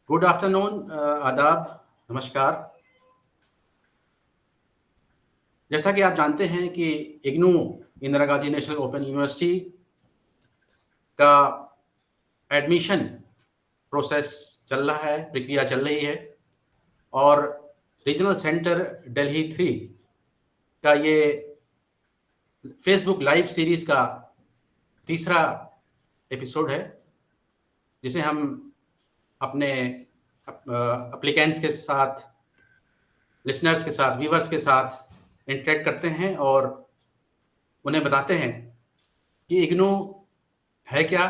Good afternoon, आदाब, नमस्कार। जैसा कि आप जानते हैं कि IGNOU Indira Gandhi national open university का एडमिशन प्रोसेस चल रहा है, प्रक्रिया चल रही है और रीजनल सेंटर दिल्ली 3 का ये फेसबुक लाइव सीरीज का तीसरा एपिसोड है, जिसे हम अपने अप्लीकेंट्स के साथ, लिसनर्स के साथ, व्यूवर्स के साथ इंटरेक्ट करते हैं और उन्हें बताते हैं कि इग्नू है क्या,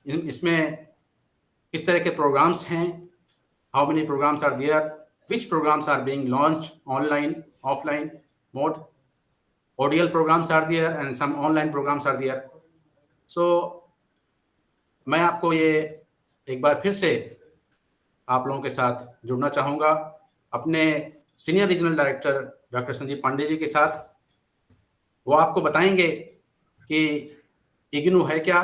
इसमें किस तरह के प्रोग्राम्स हैं, how many programs are there, which programs are being launched online, offline mode, ODL programs are there and some online programs are there. So मैं आपको ये एक बार फिर से आप लोगों के साथ जुड़ना चाहूँगा अपने senior regional director doctor Sanjeev Pande ji के साथ। वो आपको बताएंगे कि इग्नू है क्या,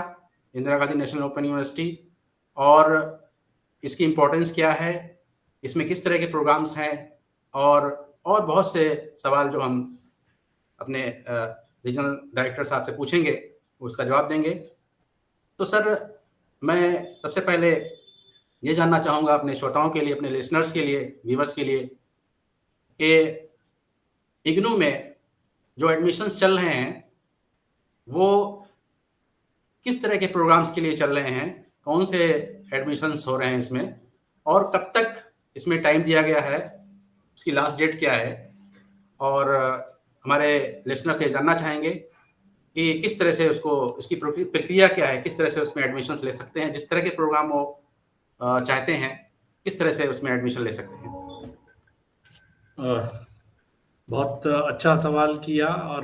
Indira Gandhi national open university, और इसकी इम्पोर्टेंस क्या है, इसमें किस तरह के प्रोग्राम्स हैं, और बहुत से सवाल जो हम अपने रीजनल डायरेक्टर साहब से पूछेंगे, उसका जवाब देंगे। तो सर, मैं सबसे पहले ये जानना चाहूँगा अपने श्रोताओं के लिए, अपने लिसनर्स के लिए, व्यूवर्स के लिए, कि इग्नू में जो एडमिशन्स चल रहे हैं वो किस तरह के प्रोग्राम्स के लिए चल रहे हैं, कौन से एडमिशन्स हो रहे हैं इसमें, और कब तक इसमें टाइम दिया गया है, उसकी लास्ट डेट क्या है, और हमारे लिसनर से जानना चाहेंगे कि किस तरह से इसकी प्रक्रिया क्या है, किस तरह से उसमें एडमिशन्स ले सकते हैं, जिस तरह के प्रोग्राम वो चाहते हैं, किस तरह से उसमें एडमिशन ले सकते हैं। बहुत अच्छा सवाल किया। और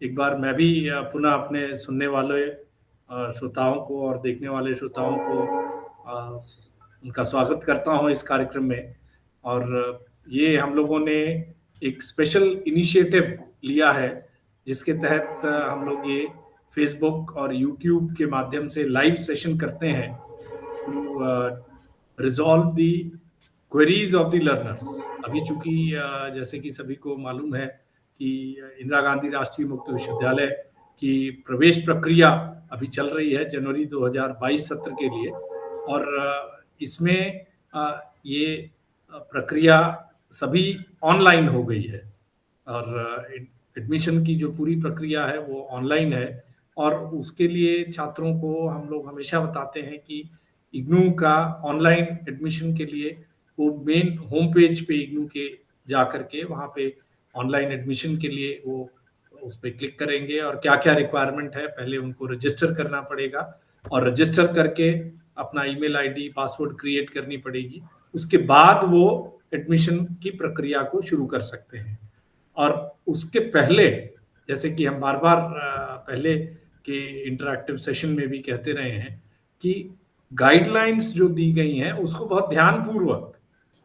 एक बार मैं भी पुनः अपने सुनने वाले श्रोताओं को और देखने वाले श्रोताओं को उनका स्वागत करता हूं इस कार्यक्रम में। और ये हम लोगों ने एक स्पेशल इनिशिएटिव लिया है, जिसके तहत हम लोग ये फेसबुक और यूट्यूब के माध्यम से लाइव सेशन करते हैं to resolve the queries of the learners. अभी चूंकि जैसे कि सभी को मालूम है कि इंदिरा गांधी राष्ट्रीय मुक्त विश्वविद्यालय की प्रवेश प्रक्रिया अभी चल रही है जनवरी 2022 सत्र के लिए। और इसमें ये प्रक्रिया सभी ऑनलाइन हो गई है और एडमिशन की जो पूरी प्रक्रिया है वो ऑनलाइन है। और उसके लिए छात्रों को हम लोग हमेशा बताते हैं कि इग्नू का ऑनलाइन एडमिशन के लिए वो मेन होम पेज पे इग्नू के जा करके वहाँ पे ऑनलाइन एडमिशन के लिए वो उस पर क्लिक करेंगे और क्या क्या रिक्वायरमेंट है पहले उनको रजिस्टर करना पड़ेगा और रजिस्टर करके अपना ईमेल आईडी पासवर्ड क्रिएट करनी पड़ेगी। उसके बाद वो एडमिशन की प्रक्रिया को शुरू कर सकते हैं। और उसके पहले, जैसे कि हम बार बार पहले के इंटरैक्टिव सेशन में भी कहते रहे हैं कि गाइडलाइंस जो दी गई हैं उसको बहुत ध्यानपूर्वक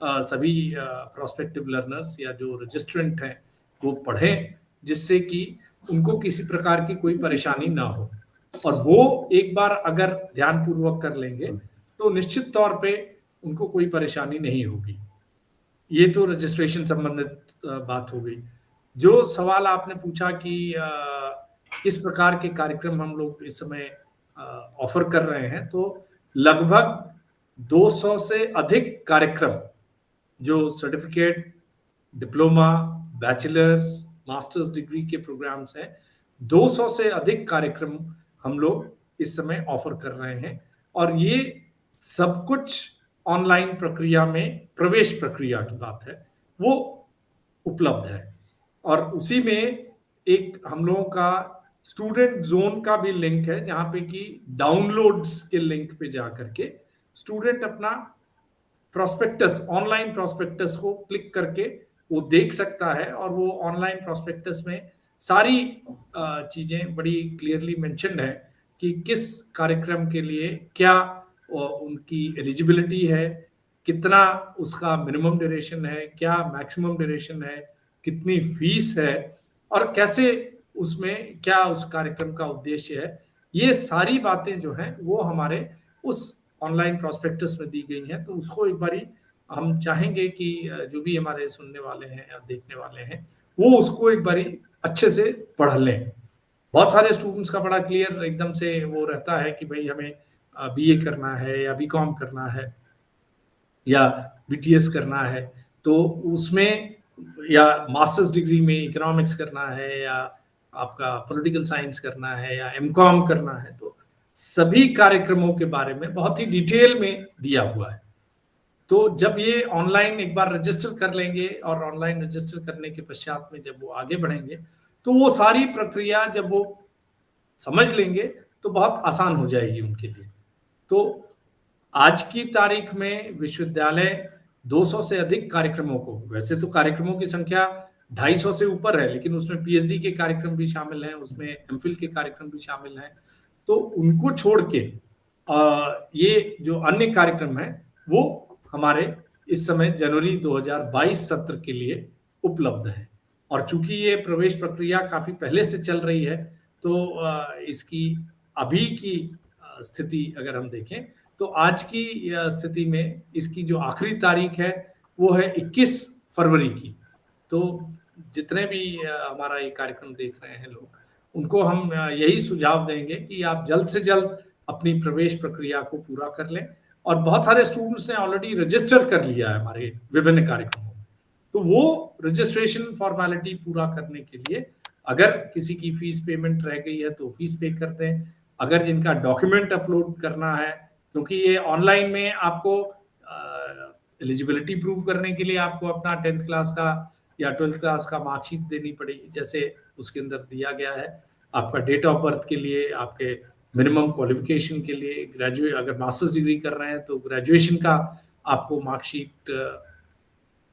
सभी प्रोस्पेक्टिव लर्नर्स या जो रजिस्ट्रेंट हैं वो पढ़ें, जिससे कि उनको किसी प्रकार की कोई परेशानी ना हो। और वो एक बार अगर ध्यानपूर्वक कर लेंगे तो निश्चित तौर पे उनको कोई परेशानी नहीं होगी। ये तो रजिस्ट्रेशन संबंधित बात हो गई। जो सवाल आपने पूछा कि इस प्रकार के कार्यक्रम हम लोग इस समय ऑफर कर रहे हैं, तो लगभग 200 से अधिक कार्यक्रम जो certificate, diploma, bachelors, masters degree के प्रोग्राम्स हैं, 200 से अधिक कार्यक्रम हम लोग इस समय ऑफर कर रहे हैं। और ये सब कुछ ऑनलाइन प्रक्रिया में, प्रवेश प्रक्रिया की बात है, वो उपलब्ध है। और उसी में एक हम लोगों का स्टूडेंट जोन का भी लिंक है, जहां पे कि डाउनलोड्स के लिंक पे जा करके स्टूडेंट अपना प्रोस्पेक्टस, ऑनलाइन प्रोस्पेक्टस को क्लिक करके वो देख सकता है। और वो ऑनलाइन प्रोस्पेक्टस में सारी चीजें बड़ी क्लियरली मेंशन्ड है कि किस कार्यक्रम के लिए क्या उनकी एलिजिबिलिटी है, कितना उसका मिनिमम ड्यूरेशन है, क्या मैक्सिमम ड्यूरेशन है, कितनी फीस है, और कैसे उसमें क्या उस कार्यक्रम का उद्देश्य है। ये सारी बातें जो हैं वो हमारे उस ऑनलाइन प्रॉस्पेक्टस में दी गई हैं, तो उसको एक बारी हम चाहेंगे कि जो भी हमारे सुनने वाले हैं या देखने वाले हैं वो उसको एक बारी अच्छे से पढ़ लें। बहुत सारे स्टूडेंट्स का बड़ा क्लियर एकदम से वो रहता है कि भाई हमें बीए करना है या बीकॉम करना है या बीटीएस करना है, तो उसमें या मास्टर्स डिग्री में इकोनॉमिक्स करना है या आपका पॉलिटिकल साइंस करना है या एमकॉम करना है, तो सभी कार्यक्रमों के बारे में बहुत ही डिटेल में दिया हुआ है। तो जब ये ऑनलाइन एक बार रजिस्टर कर लेंगे और ऑनलाइन रजिस्टर करने के पश्चात में जब वो आगे बढ़ेंगे, तो वो सारी प्रक्रिया जब वो समझ लेंगे तो बहुत आसान हो जाएगी उनके लिए। तो आज की तारीख में विश्वविद्यालय 200 से अधिक कार्यक्रमों को, वैसे तो कार्यक्रमों की संख्या 250 से ऊपर है, लेकिन उसमें पीएचडी के कार्यक्रम भी शामिल हैं, उसमें एमफिल के कार्यक्रम भी शामिल हैं, तो उनको छोड़ के ये जो अन्य कार्यक्रम हैं वो हमारे इस समय जनवरी 2022 सत्र के लिए उपलब्ध है। और चूंकि ये प्रवेश प्रक्रिया काफी पहले से चल रही है, तो इसकी अभी की स्थिति अगर हम देखें तो आज की स्थिति में इसकी जो आखिरी तारीख है वो है 21 फरवरी की। तो जितने भी हमारा ये कार्यक्रम देख रहे हैं लोग, उनको हम यही सुझाव देंगे कि आप जल्द से जल्द अपनी प्रवेश प्रक्रिया को पूरा कर लें। और बहुत सारे स्टूडेंट्स ने ऑलरेडी रजिस्टर कर लिया है हमारे विभिन्न कार्यक्रमों में, तो वो रजिस्ट्रेशन फॉर्मेलिटी पूरा करने के लिए अगर किसी की फीस पेमेंट रह गई है तो फीस पे कर दें। अगर जिनका डॉक्यूमेंट अपलोड करना है, क्योंकि ये ऑनलाइन में आपको एलिजिबिलिटी प्रूव करने के लिए आपको अपना 10th क्लास का या 12th क्लास का मार्कशीट देनी पड़ेगी, जैसे उसके अंदर दिया गया है। आपका डेट ऑफ बर्थ के लिए, आपके मिनिमम क्वालिफिकेशन के लिए, ग्रेजुएट अगर मास्टर्स डिग्री कर रहे हैं तो ग्रेजुएशन का आपको मार्कशीट,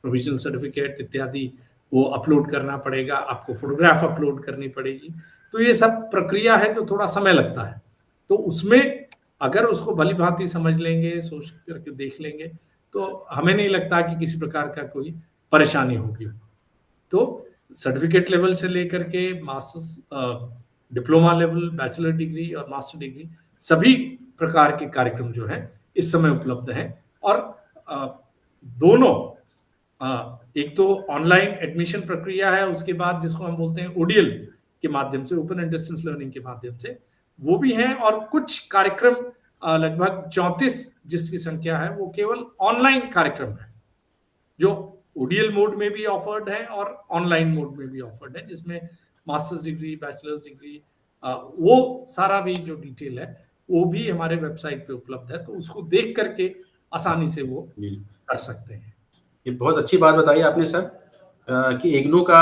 प्रोविजनल सर्टिफिकेट इत्यादि वो अपलोड करना पड़ेगा, आपको फोटोग्राफ अपलोड करनी पड़ेगी। तो ये सब प्रक्रिया है जो थोड़ा समय लगता है, तो उसमें अगर उसको भली भांति समझ लेंगे, सोच करके देख लेंगे, तो हमें नहीं लगता कि किसी प्रकार का कोई परेशानी होगी। तो सर्टिफिकेट लेवल से लेकर के masters, diploma level, bachelor degree और मास्टर डिग्री, सभी प्रकार के कार्यक्रम जो है इस समय उपलब्ध हैं। और दोनों, एक तो ऑनलाइन एडमिशन प्रक्रिया है, उसके बाद जिसको हम बोलते हैं ओडीएल के माध्यम से, ओपन एंड डिस्टेंस लर्निंग के माध्यम से, वो भी हैं। और कुछ कार्यक्रम लगभग 34 जिसकी संख्या है वो केवल ऑनलाइन कार्यक्रम है, जो ओडीएल मोड में भी ऑफर्ड है और ऑनलाइन मोड में भी ऑफर्ड है, जिसमें मास्टर्स डिग्री, बैचलर्स डिग्री, वो सारा भी जो डिटेल है वो भी हमारे वेबसाइट पे उपलब्ध है, तो उसको देख करके आसानी से वो कर सकते हैं। ये बहुत अच्छी बात बताई आपने सर, कि इग्नू का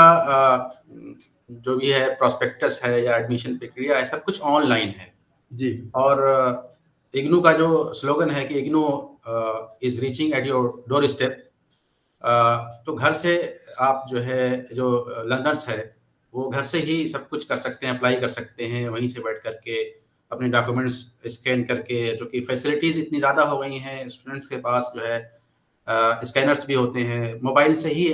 जो भी है प्रॉस्पेक्टस है या एडमिशन प्रक्रिया है, सब कुछ ऑनलाइन है जी। और इग्नू का जो स्लोगन है कि IGNOU is reaching at your door step, तो घर से आप जो है, जो लर्नर्स है वो घर से ही सब कुछ कर सकते हैं, अप्लाई कर सकते हैं, वहीं से बैठ करके अपने डॉक्यूमेंट्स स्कैन करके, जो कि फैसिलिटीज़ इतनी ज़्यादा हो गई हैं स्टूडेंट्स के पास, जो है स्कैनर्स भी होते हैं, मोबाइल से ही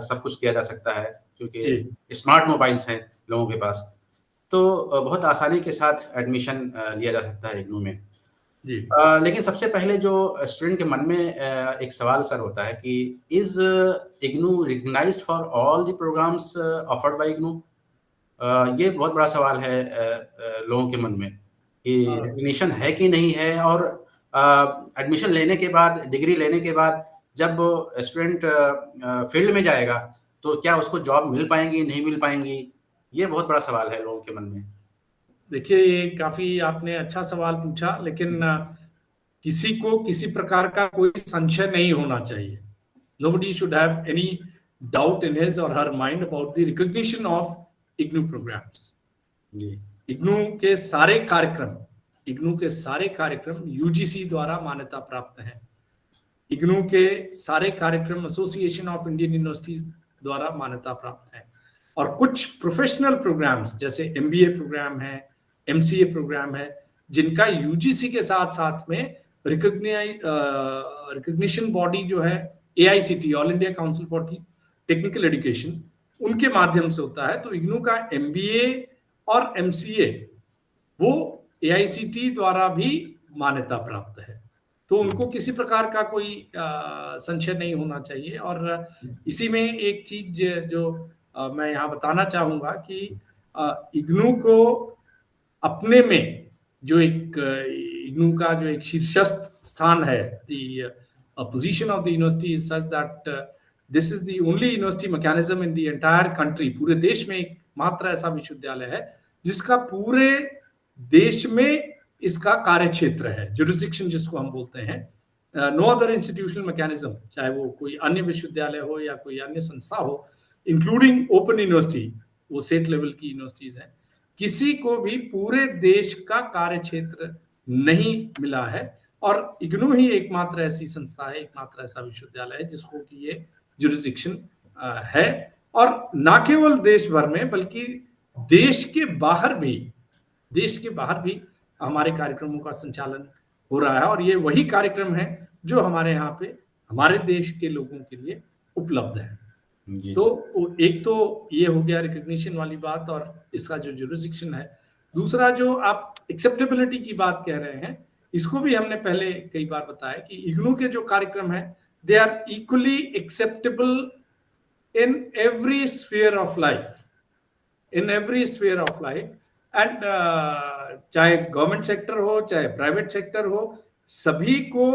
सब कुछ किया जा सकता है, क्योंकि स्मार्ट मोबाइल्स हैं लोगों के पास, तो बहुत आसानी के साथ एडमिशन लिया जा सकता है इग्नू में। जी। लेकिन सबसे पहले जो स्टूडेंट के मन में एक सवाल सर होता है कि is IGNOU recognized for all the programs offered by IGNOU? ये बहुत बड़ा सवाल है लोगों के मन में कि रिकग्निशन है कि नहीं है, और एडमिशन लेने के बाद, डिग्री लेने के बाद जब स्टूडेंट फील्ड में जाएगा तो क्या उसको जॉब मिल पाएंगी, नहीं मिल पाएंगी? ये बहुत बड़ा सवाल है लोगों के मन में। देखिए, ये काफी आपने अच्छा सवाल पूछा, लेकिन किसी को किसी प्रकार का कोई संशय नहीं होना चाहिए। Nobody should have any doubt in his or her mind about the recognition of IGNU programs. Ji. IGNU के सारे कार्यक्रम यूजीसी द्वारा मान्यता प्राप्त हैं। IGNU के सारे कार्यक्रम एसोसिएशन ऑफ इंडियन यूनिवर्सिटीज द्वारा मान्यता प्राप्त हैं। और कुछ प्रोफेशनल प्रोग्राम्स जैसे एमबीए प्रोग्राम है, एमसीए प्रोग्राम है, जिनका यूजीसी के साथ साथ में रिकग्निशन बॉडी जो है AICT, all India council for technical education, उनके माध्यम से होता है। तो इग्नू का एमबीए और एमसीए वो एआईसीटी द्वारा भी मान्यता प्राप्त है। तो उनको किसी प्रकार का कोई संशय नहीं होना चाहिए। और इसी में एक चीज जो मैं यहाँ बताना चाहूंगा कि इग्नू को अपने में जो एक इग्नू का जो एक शीर्षस्थ स्थान है, the position of the university is such that this is the only university mechanism in the entire country, पूरे देश में एक मात्र ऐसा विश्वविद्यालय है जिसका पूरे देश में इसका कार्य क्षेत्र है, जुरिस्डिक्शन जिसको हम बोलते हैं। नो अदर इंस्टीट्यूशनल मैकेनिज्म, चाहे वो कोई अन्य विश्वविद्यालय हो या कोई अन्य संस्था हो, इंक्लूडिंग ओपन यूनिवर्सिटी, वो स्टेट लेवल की यूनिवर्सिटीज हैं, किसी को भी पूरे देश का कार्य क्षेत्र नहीं मिला है। और इग्नू ही एकमात्र ऐसी संस्था है, एकमात्र ऐसा विश्वविद्यालय है जिसको कि ये जुरिस्डिक्शन है। और ना केवल देश भर में बल्कि देश के बाहर भी हमारे कार्यक्रमों का संचालन हो रहा है। और ये वही कार्यक्रम है जो हमारे यहाँ पे हमारे देश के लोगों के लिए उपलब्ध है। तो एक तो ये हो गया रिकॉग्निशन वाली बात और इसका जो जुरिस्डिक्शन है। दूसरा, जो आप एक्सेप्टेबिलिटी की बात कह रहे हैं, इसको भी हमने पहले कई बार बताया कि इग्नू के जो कार्यक्रम है they are equally acceptable in every sphere of life, and चाहे गवर्नमेंट सेक्टर हो चाहे प्राइवेट सेक्टर हो, सभी को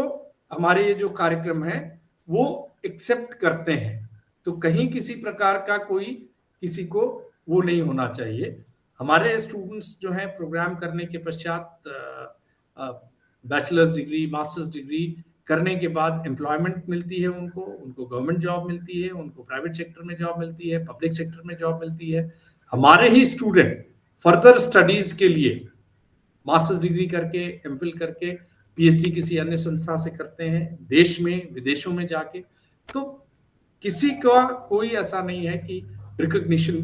हमारे ये जो कार्यक्रम है वो एक्सेप्ट करते हैं। तो कहीं किसी प्रकार का कोई किसी को वो नहीं होना चाहिए। हमारे स्टूडेंट्स जो हैं प्रोग्राम करने के पश्चात बैचलर्स डिग्री, मास्टर्स डिग्री करने के बाद एम्प्लॉयमेंट मिलती है उनको गवर्नमेंट जॉब मिलती है, उनको प्राइवेट सेक्टर में जॉब मिलती है, पब्लिक सेक्टर में जॉब मिलती है। हमारे ही स्टूडेंट फर्दर स्टडीज के लिए मास्टर्स डिग्री करके, एमफिल करके, पीएचडी किसी अन्य संस्था से करते हैं, देश में विदेशों में जाके। तो किसी का कोई ऐसा नहीं है कि रिकॉग्निशन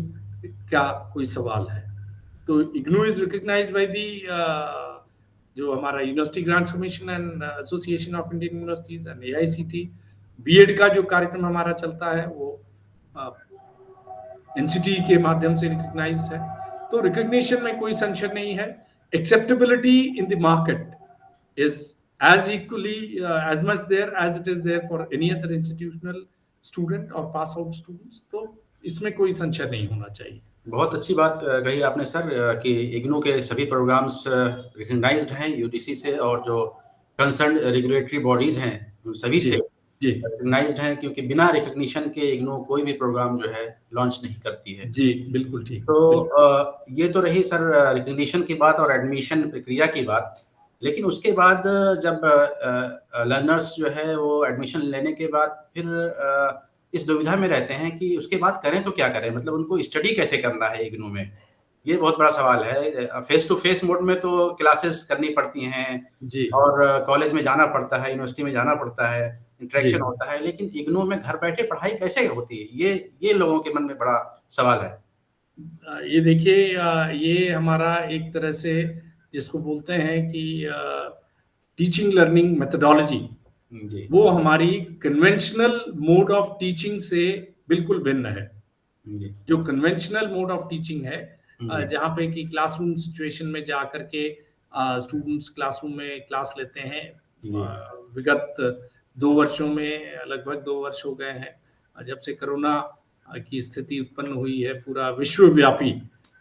का कोई सवाल है। तो IGNOU is recognized by the जो हमारा university grants commission and association of Indian universities and AICT. BEd का जो कार्यक्रम हमारा चलता है वो एनसीटी के माध्यम से रिकॉग्नाइज है। तो रिकॉग्निशन में कोई संशय नहीं है। Acceptability in the market is as equally as much there as it is there for any other institutional student or pass out students। तो इसमें कोई संशय नहीं होना चाहिए। बहुत अच्छी बात कही आपने सर कि इग्नू के सभी प्रोग्राम्स रिकॉग्नाइज्ड हैं यूजीसी से, और जो कंसर्न रेगुलेटरी बॉडीज हैं सभी से रिकॉग्नाइज्ड हैं, क्योंकि बिना रिकॉग्निशन के इग्नू कोई भी प्रोग्राम जो है लॉन्च नहीं करती है। जी बिल्कुल ठीक। तो ये तो रही सर रिकॉग्निशन की बात और एडमिशन प्रक्रिया की बात। लेकिन उसके बाद जब लर्नर्स जो है वो एडमिशन लेने के बाद फिर इस दुविधा में रहते हैं कि उसके बाद करें तो क्या करें, मतलब उनको स्टडी कैसे करना है इग्नू में, ये बहुत बड़ा सवाल है। फेस टू फेस मोड में तो क्लासेस करनी पड़ती हैं जी, और कॉलेज में जाना पड़ता है, यूनिवर्सिटी में जाना पड़ता है, इंटरेक्शन होता है, लेकिन इग्नू में घर बैठे पढ़ाई कैसे होती है, ये लोगों के मन में बड़ा सवाल है। ये देखिए, ये हमारा एक तरह से जिसको बोलते हैं कि टीचिंग लर्निंग मेथोडोलॉजी, वो हमारी कन्वेंशनल मोड ऑफ टीचिंग से बिल्कुल भिन्न है। जो कन्वेंशनल मोड ऑफ टीचिंग है, जहाँ पे कि क्लासरूम सिचुएशन में जा करके स्टूडेंट्स क्लासरूम में क्लास लेते हैं। विगत 2 वर्षों में लगभग 2 वर्ष हो गए हैं जब से कोरोना की स्थिति उत्पन्न हुई है, पूरा विश्वव्यापी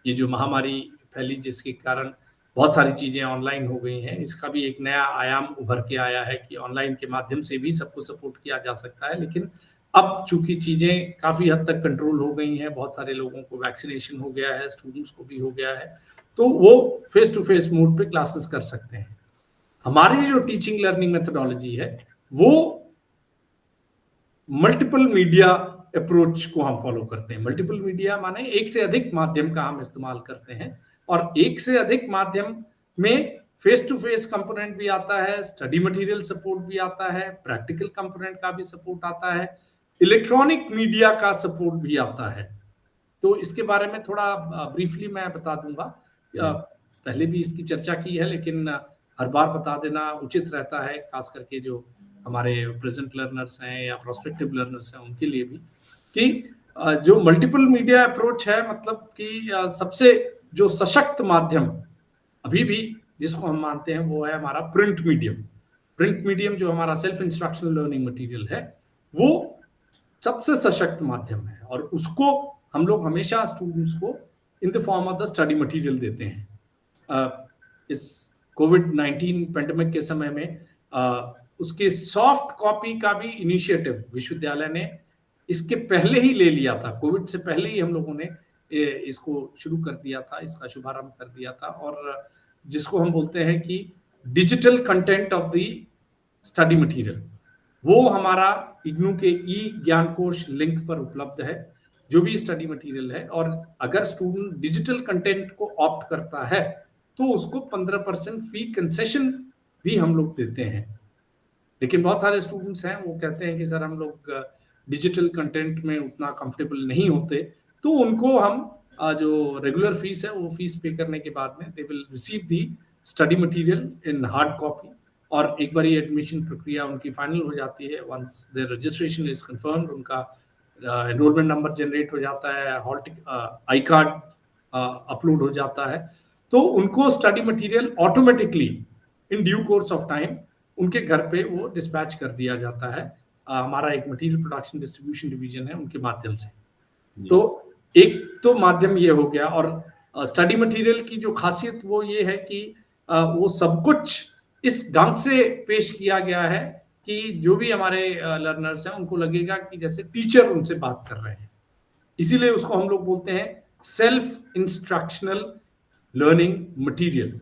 ये जो महामारी फैली जिसके कारण बहुत सारी चीज़ें ऑनलाइन हो गई हैं। इसका भी एक नया आयाम उभर के आया है कि ऑनलाइन के माध्यम से भी सबको सपोर्ट किया जा सकता है। लेकिन अब चूंकि चीज़ें काफ़ी हद तक कंट्रोल हो गई हैं, बहुत सारे लोगों को वैक्सीनेशन हो गया है, स्टूडेंट्स को भी हो गया है, तो वो फेस टू फेस मोड पे क्लासेस कर सकते हैं। हमारी जो टीचिंग लर्निंग मेथोडोलॉजी है वो मल्टीपल मीडिया अप्रोच को हम फॉलो करते हैं। मल्टीपल मीडिया माने एक से अधिक माध्यम का हम इस्तेमाल करते हैं, और एक से अधिक माध्यम में फेस टू फेस कंपोनेंट भी आता है, स्टडी मटेरियल सपोर्ट भी आता है, प्रैक्टिकल कंपोनेंट का भी सपोर्ट आता है, इलेक्ट्रॉनिक मीडिया का सपोर्ट भी आता है। तो इसके बारे में थोड़ा ब्रीफली मैं बता दूंगा। पहले भी इसकी चर्चा की है, लेकिन हर बार बता देना उचित रहता है, खास करके जो हमारे प्रेजेंट लर्नर्स हैं या प्रोस्पेक्टिव लर्नर्स हैं उनके लिए भी, कि जो मल्टीपल मीडिया अप्रोच है, मतलब कि सबसे जो सशक्त माध्यम अभी भी जिसको हम मानते हैं वो है हमारा प्रिंट मीडियम। प्रिंट मीडियम जो हमारा सेल्फ इंस्ट्रक्शनल लर्निंग मटेरियल है वो सबसे सशक्त माध्यम है और उसको हम लोग हमेशा स्टूडेंट्स को इन the form of the study material देते हैं। इस कोविड-19 पेंडेमिक के समय में उसके सॉफ्ट कॉपी का भी इनिशिएटिव विश्वविद्यालय ने इसके पहले ही ले लिया था। कोविड से पहले ही हम लोगों ने इसको शुरू कर दिया था, इसका शुभारंभ कर दिया था और जिसको हम बोलते हैं कि digital content of the study material, वो हमारा इग्नू के ई ज्ञान कोश लिंक पर उपलब्ध है, जो भी स्टडी मटेरियल है। और अगर स्टूडेंट डिजिटल कंटेंट को ऑप्ट करता है तो उसको 15% फी कंसेशन भी हम लोग देते हैं। लेकिन बहुत सारे स्टूडेंट्स हैं वो कहते हैं कि सर हम लोग डिजिटल कंटेंट में उतना कंफर्टेबल नहीं होते, तो उनको हम जो रेगुलर फीस है वो फीस पे करने के बाद में they will receive the study material in hard copy. और एक बार ये एडमिशन प्रक्रिया उनकी फाइनल हो जाती है, once their registration is confirmed, उनका एनरोलमेंट नंबर जनरेट हो जाता है, हॉल आई कार्ड अपलोड हो जाता है, तो उनको study material automatically in due course of time उनके घर पे वो डिस्पैच कर दिया जाता है। हमारा एक मटेरियल प्रोडक्शन डिस्ट्रीब्यूशन डिवीजन है उनके माध्यम से। तो एक तो माध्यम ये हो गया। और स्टडी मटेरियल की जो खासियत वो ये है कि वो सब कुछ इस ढंग से पेश किया गया है कि जो भी हमारे लर्नर्स हैं उनको लगेगा कि जैसे टीचर उनसे बात कर रहे हैं। इसीलिए उसको हम लोग बोलते हैं सेल्फ इंस्ट्रक्शनल लर्निंग मटेरियल।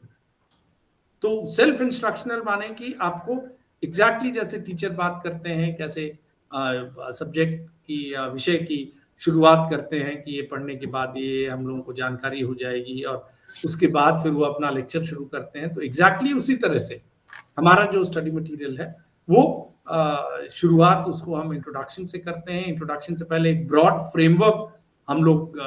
तो सेल्फ इंस्ट्रक्शनल माने कि आपको एग्जैक्टली जैसे टीचर बात करते हैं, कैसे सब्जेक्ट की विषय की शुरुआत करते हैं कि ये पढ़ने के बाद ये हम लोगों को जानकारी हो जाएगी और उसके बाद फिर वो अपना लेक्चर शुरू करते हैं, तो एग्जैक्टली उसी तरह से हमारा जो स्टडी मटेरियल है वो शुरुआत उसको हम इंट्रोडक्शन से करते हैं। इंट्रोडक्शन से पहले एक ब्रॉड फ्रेमवर्क हम लोग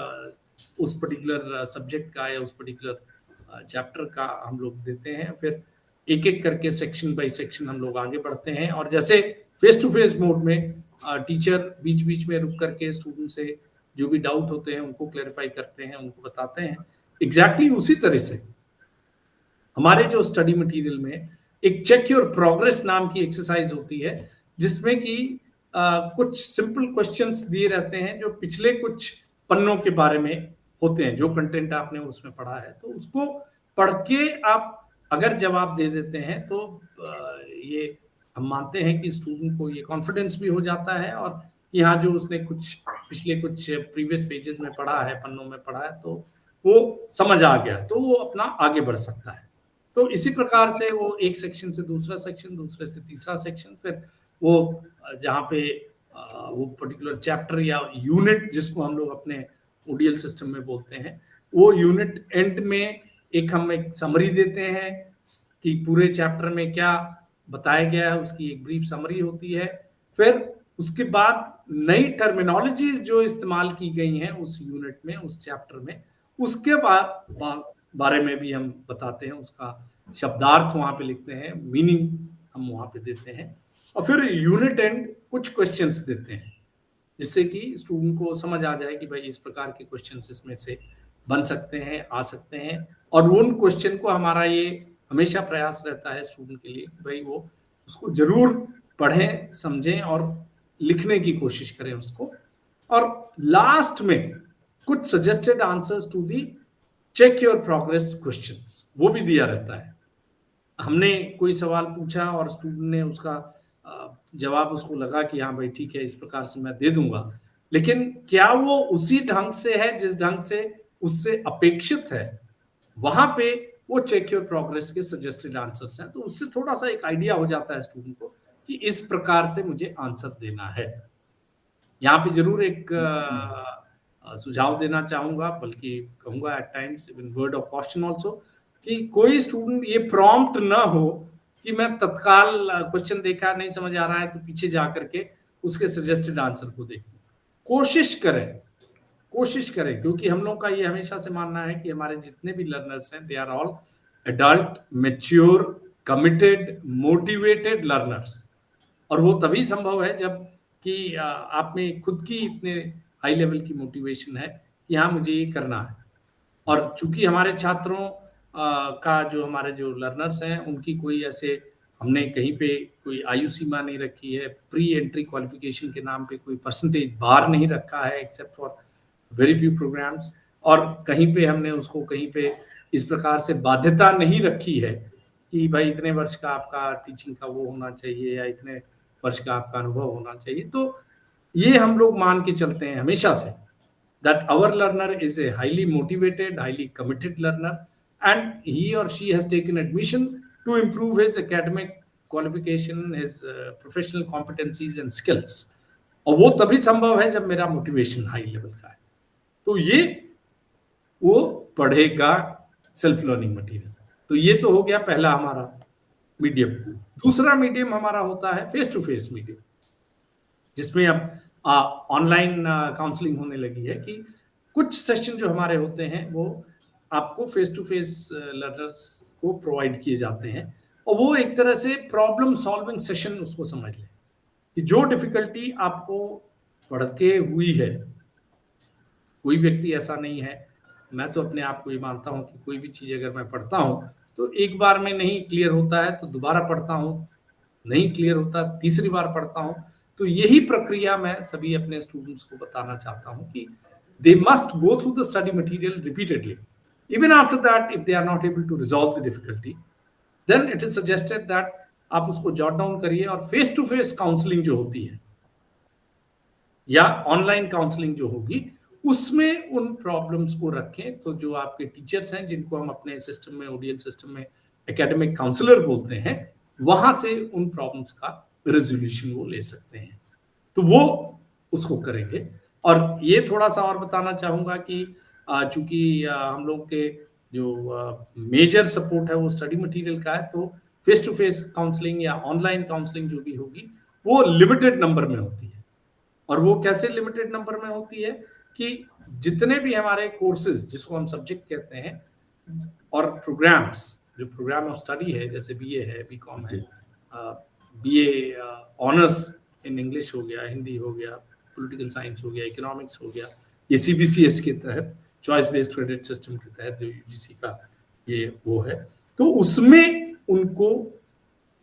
उस पर्टिकुलर सब्जेक्ट का या उस पर्टिकुलर चैप्टर का हम लोग देते हैं, फिर एक एक करके सेक्शन बाय सेक्शन हम लोग आगे बढ़ते हैं। और जैसे फेस टू फेस मोड में टीचर बीच बीच में रुक करके स्टूडेंट से जो भी डाउट होते हैं उनको क्लैरिफाई करते हैं, उनको बताते हैं, एग्जैक्टली उसी तरह से हमारे जो स्टडी मटेरियल में एक चेक योर प्रोग्रेस नाम की एक्सरसाइज होती है, जिसमें कि कुछ सिंपल क्वेश्चंस दिए रहते हैं जो पिछले कुछ पन्नों के बारे में होते हैं, जो कंटेंट आपने उसमें पढ़ा है, तो उसको पढ़ के आप अगर जवाब दे देते हैं तो ये हम मानते हैं कि स्टूडेंट को ये कॉन्फिडेंस भी हो जाता है और यहाँ जो उसने कुछ पिछले कुछ प्रीवियस पेजेस में पढ़ा है, पन्नों में पढ़ा है, तो वो समझ आ गया, तो वो अपना आगे बढ़ सकता है। तो इसी प्रकार से वो एक सेक्शन से दूसरा सेक्शन, दूसरे से तीसरा सेक्शन, फिर वो जहाँ पे वो पर्टिकुलर चैप्टर या यूनिट जिसको हम लोग अपने ओडीएल सिस्टम में बोलते हैं, वो यूनिट एंड में हम एक समरी देते हैं कि पूरे चैप्टर में क्या बताया गया है, उसकी एक ब्रीफ समरी होती है। फिर उसके बाद नई टर्मिनोलॉजीज जो इस्तेमाल की गई हैं उस यूनिट में, उस चैप्टर में, उसके बारे में भी हम बताते हैं, उसका शब्दार्थ वहां पे लिखते हैं, मीनिंग हम वहां पे देते हैं। और फिर यूनिट एंड कुछ क्वेश्चंस देते हैं जिससे कि स्टूडेंट को समझ आ जाए कि भाई इस प्रकार के क्वेश्चंस इसमें से बन सकते हैं, आ सकते हैं। और उन क्वेश्चन को हमारा ये हमेशा प्रयास रहता है स्टूडेंट के लिए कि भाई वो उसको जरूर पढ़ें, समझें और लिखने की कोशिश करें उसको। और लास्ट में कुछ suggested answers to the check your progress questions वो भी दिया रहता है। हमने कोई सवाल पूछा और स्टूडेंट ने उसका जवाब उसको लगा कि हाँ भाई ठीक है, इस प्रकार से मैं दे दूंगा, लेकिन क्या वो उसी ढंग से है जिस ढंग से उससे अपेक्षित है, वहां पे वो चेक योर प्रोग्रेस के सजेस्टेड आंसर्स हैं। तो उससे थोड़ा सा एक आइडिया हो जाता है स्टूडेंट को कि इस प्रकार से मुझे आंसर देना है। यहाँ पे जरूर एक सुझाव देना चाहूंगा, बल्कि कहूंगा at times in word of question also, कि कोई स्टूडेंट ये प्रॉम्प्ट ना हो कि मैं तत्काल क्वेश्चन देखा नहीं समझ आ रहा है तो पीछे जा करके उसके सजेस्टेड आंसर को देखूं। कोशिश करें, क्योंकि हम लोग का ये हमेशा से मानना है कि हमारे जितने भी लर्नर्स हैं they are all adult, mature, committed, motivated learners. और वो तभी संभव है जब कि आप में खुद की इतने हाई लेवल की मोटिवेशन है कि हाँ मुझे ये करना है। और चूंकि हमारे छात्रों का जो हमारे जो लर्नर्स हैं उनकी कोई ऐसे हमने कहीं पे कोई आयु सीमा नहीं रखी है, प्री एंट्री क्वालिफिकेशन के नाम पे कोई परसेंटेज बार नहीं रखा है except for very few programs, और कहीं पे हमने उसको कहीं पे इस प्रकार से बाध्यता नहीं रखी है कि भाई इतने वर्ष का आपका टीचिंग का वो होना चाहिए या इतने वर्ष का आपका अनुभव होना चाहिए। तो ये हम लोग मान के चलते हैं हमेशा से that our learner is a highly motivated, highly committed learner, and he or she has taken admission to improve his academic qualification, his professional competencies and skills. और वो तभी संभव है जब मेरा मोटिवेशन हाई लेवल का है। तो ये वो पढ़ेगा सेल्फ लर्निंग मटेरियल। तो ये तो हो गया पहला हमारा मीडियम। दूसरा मीडियम हमारा होता है फेस टू फेस मीडियम, जिसमें अब ऑनलाइन काउंसलिंग होने लगी है कि कुछ सेशन जो हमारे होते हैं वो आपको फेस टू फेस लर्नर्स को प्रोवाइड किए जाते हैं, और वो एक तरह से प्रॉब्लम सॉल्विंग सेशन उसको समझ लें कि जो डिफिकल्टी आपको पढ़ के हुई है, कोई व्यक्ति ऐसा नहीं है, मैं तो अपने आप को ये मानता हूँ कि कोई भी चीज़ अगर मैं पढ़ता हूँ तो एक बार में नहीं क्लियर होता है तो दोबारा पढ़ता हूँ, नहीं क्लियर होता तीसरी बार पढ़ता हूँ। तो यही प्रक्रिया मैं सभी अपने स्टूडेंट्स को बताना चाहता हूँ कि they must go through the study material repeatedly, even after that if they are not able to resolve the difficulty, then it is suggested that आप उसको जॉट डाउन करिए, और फेस टू फेस काउंसलिंग जो होती है या online counselling जो होगी उसमें उन प्रॉब्लम्स को रखें। तो जो आपके टीचर्स हैं जिनको हम अपने सिस्टम में, ओडीएल सिस्टम में एकेडमिक काउंसलर बोलते हैं, वहां से उन प्रॉब्लम्स का रेजोल्यूशन वो ले सकते हैं, तो वो उसको करेंगे। और ये थोड़ा सा और बताना चाहूंगा कि चूंकि हम लोग के जो मेजर सपोर्ट है वो स्टडी मटेरियल का है, तो फेस टू फेस काउंसलिंग या ऑनलाइन काउंसलिंग जो भी होगी वो लिमिटेड नंबर में होती है। और वो कैसे लिमिटेड नंबर में होती है कि जितने भी हमारे कोर्सेज जिसको हम सब्जेक्ट कहते हैं और प्रोग्राम्स, जो प्रोग्राम ऑफ स्टडी है, जैसे बीए है, बीकॉम है, बीए ऑनर्स इन इंग्लिश हो गया, हिंदी हो गया, पॉलिटिकल साइंस हो गया, इकोनॉमिक्स हो गया, ये सीबीसीएस के तहत चॉइस बेस्ड क्रेडिट सिस्टम के तहत जो यूजीसी का ये वो है, तो उसमें उनको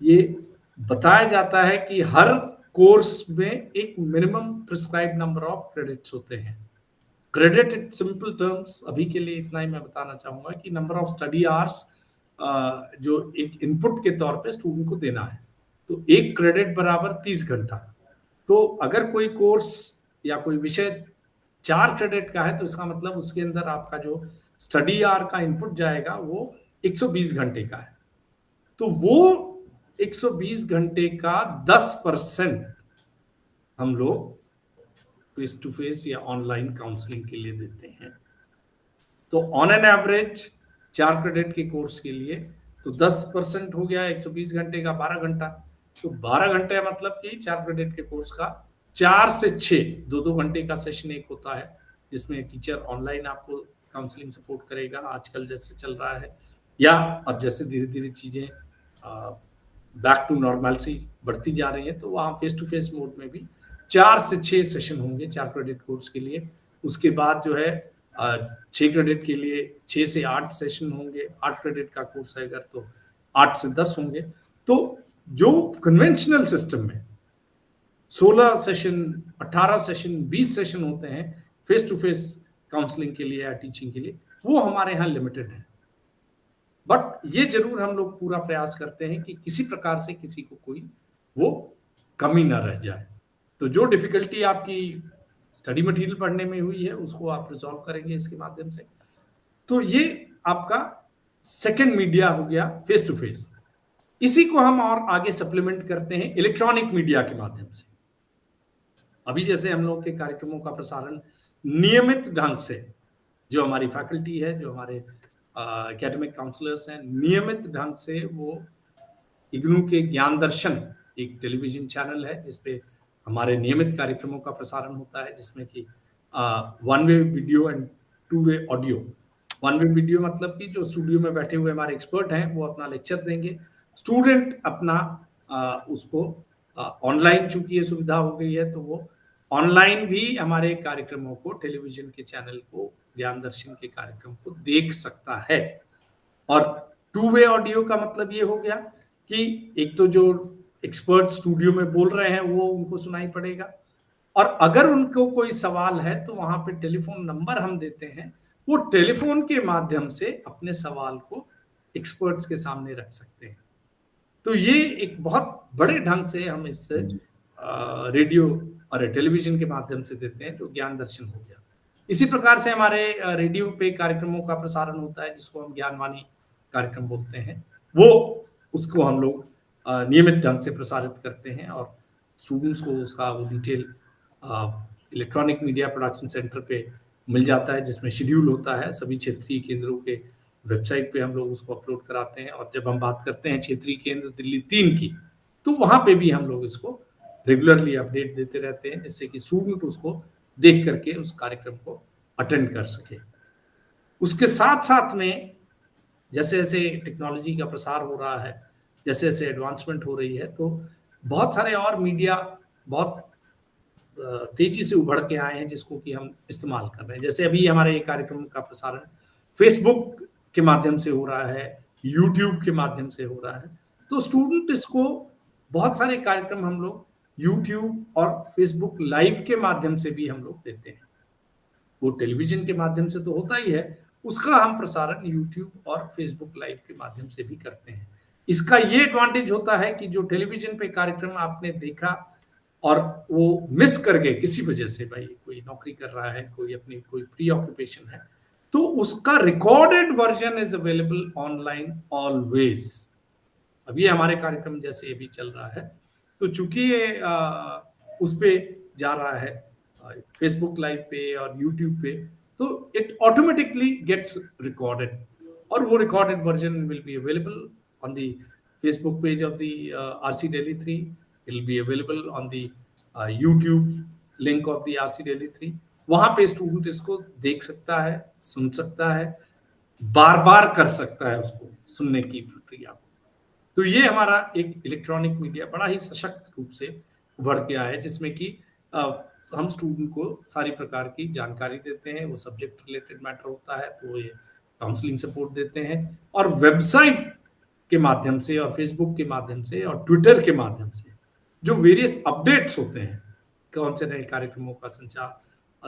ये बताया जाता है कि हर कोर्स में एक minimum prescribe number of credits होते हैं। क्रेडिट इन सिंपल टर्म्स अभी के लिए इतना ही मैं बताना चाहूंगा कि नंबर ऑफ स्टडी आवर्स जो एक इनपुट के तौर पे स्टूडेंट को देना है, तो एक क्रेडिट बराबर 30 घंटा। तो अगर कोई कोर्स या कोई विषय 4 क्रेडिट का है तो इसका मतलब उसके अंदर आपका जो स्टडी आवर का इनपुट जाएगा वो 120 घंटे का है। तो वो 120 घंटे का 10% हम लोग फेस टू फेस या ऑनलाइन काउंसलिंग के लिए देते हैं। तो ऑन एन एवरेज 4 क्रेडिट के कोर्स के लिए तो 10% हो गया 120 घंटे का 12 घंटा। तो 12 घंटे मतलब कि 4 क्रेडिट के कोर्स का 4 से 6 2-2 घंटे का सेशन एक होता है, जिसमें टीचर ऑनलाइन आपको काउंसलिंग सपोर्ट करेगा आजकल जैसे चल रहा है, या अब जैसे धीरे धीरे चीजें बैक टू नॉर्मलसी बढ़ती जा रही है तो वहाँ फेस टू फेस मोड में भी 4 से 6 सेशन होंगे 4 क्रेडिट कोर्स के लिए। उसके बाद जो है 6 क्रेडिट के लिए 6 से 8 सेशन होंगे, 8 क्रेडिट का कोर्स है अगर तो 8 से 10 होंगे। तो जो कन्वेंशनल सिस्टम में 16 सेशन, 18 सेशन, 20 सेशन होते हैं फेस टू फेस काउंसलिंग के लिए या टीचिंग के लिए, वो हमारे यहाँ लिमिटेड है। बट ये जरूर हम लोग पूरा प्रयास करते हैं कि किसी प्रकार से किसी को कोई वो कमी ना रह जाए। तो जो डिफिकल्टी आपकी स्टडी मटेरियल पढ़ने में हुई है उसको आप रिजॉल्व करेंगे इसके माध्यम से। तो ये आपका सेकंड मीडिया हो गया फेस टू फेस। इसी को हम और आगे सप्लीमेंट करते हैं इलेक्ट्रॉनिक मीडिया के माध्यम से। अभी जैसे हम लोग के कार्यक्रमों का प्रसारण नियमित ढंग से, जो हमारी फैकल्टी है, जो हमारे एकेडमिक काउंसलर्स हैं, नियमित ढंग से वो इग्नू के ज्ञान दर्शन एक टेलीविजन चैनल है जिसपे हमारे नियमित कार्यक्रमों का प्रसारण होता है, जिसमें कि 1 way video and 2 way audio. 1 way video मतलब कि जो स्टूडियो में बैठे हुए हमारे एक्सपर्ट हैं वो अपना लेक्चर देंगे, स्टूडेंट अपना उसको ऑनलाइन, चूंकि ये सुविधा हो गई है तो वो ऑनलाइन भी हमारे कार्यक्रमों को, टेलीविजन के चैनल को, ज्ञान दर्शन के कार्यक्रम को देख सकता है। और 2 वे ऑडियो का मतलब ये हो गया कि एक तो जो एक्सपर्ट स्टूडियो में बोल रहे हैं वो उनको सुनाई पड़ेगा, और अगर उनको कोई सवाल है तो वहां पे टेलीफोन नंबर हम देते हैं, वो टेलीफोन के माध्यम से अपने सवाल को एक्सपर्ट्स के सामने रख सकते हैं। तो ये एक बहुत बड़े ढंग से हम इससे रेडियो और टेलीविजन के माध्यम से देते हैं, जो ज्ञान दर्शन हो गया। इसी प्रकार से हमारे रेडियो पे कार्यक्रमों का प्रसारण होता है, जिसको हम ज्ञानवाणी कार्यक्रम बोलते हैं। वो उसको हम लोग नियमित ढंग से प्रसारित करते हैं, और स्टूडेंट्स को उसका वो detail electronic media production centre पे मिल जाता है, जिसमें शेड्यूल होता है। सभी क्षेत्रीय केंद्रों के वेबसाइट पे हम लोग उसको अपलोड कराते हैं। और जब हम बात करते हैं क्षेत्रीय केंद्र दिल्ली 3 की, तो वहां पे भी हम लोग इसको रेगुलरली अपडेट देते रहते हैं, जिससे कि स्टूडेंट उसको देख करके उस कार्यक्रम को अटेंड कर सके। उसके साथ साथ में जैसे जैसे टेक्नोलॉजी का प्रसार हो रहा है, जैसे जैसे एडवांसमेंट हो रही है, तो बहुत सारे और मीडिया बहुत तेजी से उभर के आए हैं, जिसको कि हम इस्तेमाल कर रहे हैं। जैसे अभी हमारे ये कार्यक्रम का प्रसारण फेसबुक के माध्यम से हो रहा है, यूट्यूब के माध्यम से हो रहा है। तो स्टूडेंट इसको बहुत सारे कार्यक्रम हम लोग यूट्यूब और फेसबुक लाइव के माध्यम से भी हम लोग देते हैं। वो टेलीविजन के माध्यम से तो होता ही है, उसका हम प्रसारण यूट्यूब और फेसबुक लाइव के माध्यम से भी करते हैं। इसका ये एडवांटेज होता है कि जो टेलीविजन पे कार्यक्रम आपने देखा और वो मिस कर गए किसी वजह से, भाई कोई नौकरी कर रहा है, कोई अपनी कोई प्री ऑक्यूपेशन है, तो उसका recorded version is available online always. अब ये हमारे कार्यक्रम जैसे अभी चल रहा है, तो चूंकि ये उस पे जा रहा है फेसबुक लाइव पे और यूट्यूब पे, तो इट ऑटोमेटिकली गेट्स रिकॉर्डेड, और वो recorded version will be available on the Facebook page of the RC Delhi 3, it will be available on the YouTube link of the RC Delhi 3। वहां पे स्टूडेंट इसको देख सकता है, सुन सकता है, बार बार कर सकता है उसको सुनने की प्रक्रिया को। तो ये हमारा एक इलेक्ट्रॉनिक मीडिया बड़ा ही सशक्त रूप से उभर के आया है, जिसमें कि हम स्टूडेंट को सारी प्रकार की जानकारी देते हैं। वो सब्जेक्ट रिलेटेड मैटर होता है तो ये काउंसलिंग सपोर्ट देते हैं, और वेबसाइट के माध्यम से और फेसबुक के माध्यम से और ट्विटर के माध्यम से जो वेरियस अपडेट्स होते हैं, कौन से नए कार्यक्रमों का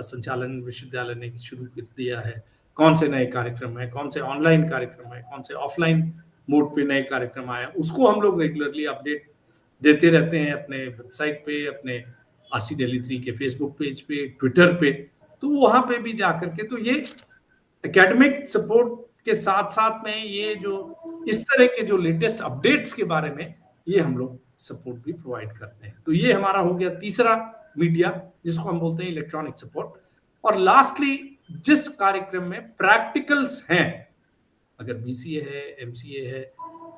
संचालन विश्वविद्यालय ने शुरू कर दिया है, कौन से नए कार्यक्रम है, कौन से ऑनलाइन कार्यक्रम है, कौन से ऑफलाइन मोड पे नए कार्यक्रम आए, उसको हम लोग रेगुलरली अपडेट देते रहते हैं अपने वेबसाइट पे, अपने आरसी दिल्ली 3 के फेसबुक पेज पे, ट्विटर पे। तो वहां पे भी जाकर के, तो ये एकेडमिक सपोर्ट के साथ साथ में ये जो इस तरह के जो लेटेस्ट अपडेट्स के बारे में ये हम लोग सपोर्ट भी प्रोवाइड करते हैं। तो ये हमारा हो गया तीसरा मीडिया, जिसको हम बोलते हैं इलेक्ट्रॉनिक सपोर्ट। और लास्टली, जिस कार्यक्रम में प्रैक्टिकल्स हैं, अगर बीसीए है, एमसीए है,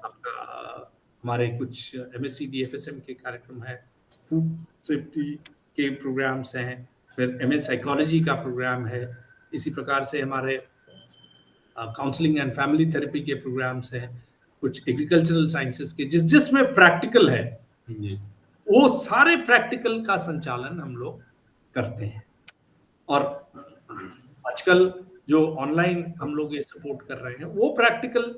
आपका हमारे कुछ एमएससी डीएफएसएम के कार्यक्रम है, फूड सेफ्टी के प्रोग्राम्स हैं, फिर एमएस साइकोलॉजी का प्रोग्राम है, इसी प्रकार से हमारे काउंसलिंग एंड फैमिली थेरेपी के प्रोग्राम्स हैं, कुछ एग्रीकल्चरल साइंसेस के जिसमें प्रैक्टिकल है, वो सारे प्रैक्टिकल का संचालन हम लोग करते हैं। और आजकल जो ऑनलाइन हम लोग ये सपोर्ट कर रहे हैं, वो प्रैक्टिकल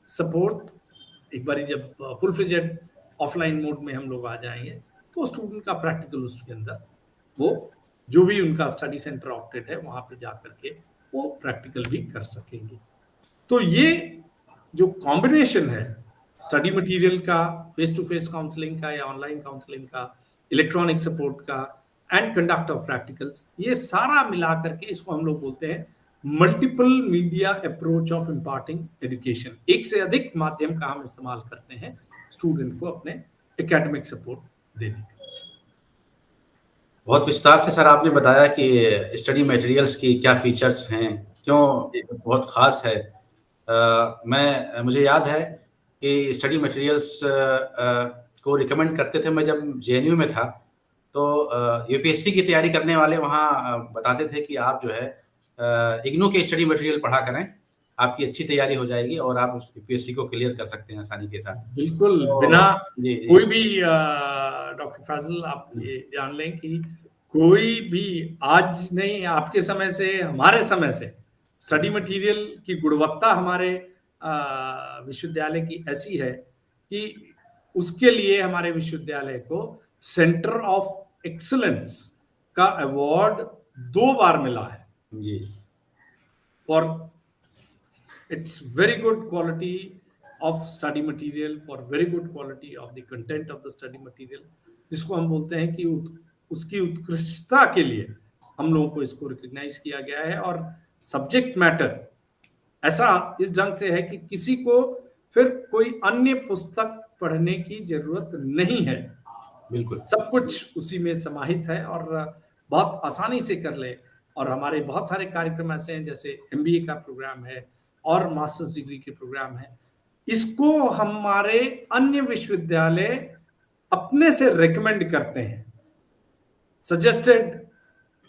सपोर्ट एक बारी जब फुल फ्लेजेड ऑफलाइन मोड में हम लोग आ जाएंगे, तो स्टूडेंट का प्रैक्टिकल उसके अंदर वो जो भी उनका स्टडी सेंटर ऑप्टेड है वहां पे जाकर के वो प्रैक्टिकल भी कर सकेंगे। तो ये जो कॉम्बिनेशन है स्टडी मटेरियल का, फेस टू फेस काउंसलिंग का या ऑनलाइन काउंसलिंग का, इलेक्ट्रॉनिक सपोर्ट का एंड कंडक्ट ऑफ प्रैक्टिकल्स, ये सारा मिला करके इसको हम लोग बोलते हैं multiple media approach of imparting education. एक से अधिक माध्यम का हम इस्तेमाल करते हैं स्टूडेंट को अपने एकेडमिक सपोर्ट देने का। बहुत विस्तार से सर आपने बताया कि स्टडी मटेरियल्स की क्या फीचर्स हैं, क्यों बहुत ख़ास है। मुझे याद है कि स्टडी मटेरियल्स को रिकमेंड करते थे। मैं जब जेएनयू में था तो यूपीएससी की तैयारी करने वाले वहाँ बताते थे कि आप जो है इग्नू के स्टडी मटेरियल पढ़ा करें, आपकी अच्छी तैयारी हो जाएगी और आप उस यूपीएससी को क्लियर कर सकते हैं आसानी के साथ। बिल्कुल, बिना कोई भी डॉक्टर फाजिल आप ये जान लें कि कोई भी आज नहीं, आपके समय से हमारे समय से स्टडी मटेरियल की गुणवत्ता हमारे विश्वविद्यालय की ऐसी है कि उसके लिए हमारे विश्वविद्यालय को सेंटर ऑफ एक्सीलेंस का अवार्ड 2 बार मिला है जी। For its very good quality of study material, for very good quality of the content of the study material, जिसको हम बोलते हैं कि उसकी उत्कृष्टता के लिए हम लोगों को इसको रिकॉग्नाइज किया गया है। और सब्जेक्ट मैटर ऐसा इस ढंग से है कि किसी को फिर कोई अन्य पुस्तक पढ़ने की जरूरत नहीं है, बिल्कुल। सब कुछ उसी में समाहित है और बहुत आसानी से कर ले। और हमारे बहुत सारे कार्यक्रम ऐसे हैं, जैसे एमबीए का प्रोग्राम है और मास्टर्स डिग्री के प्रोग्राम है, इसको हमारे अन्य विश्वविद्यालय अपने से रेकमेंड करते हैं सजेस्टेड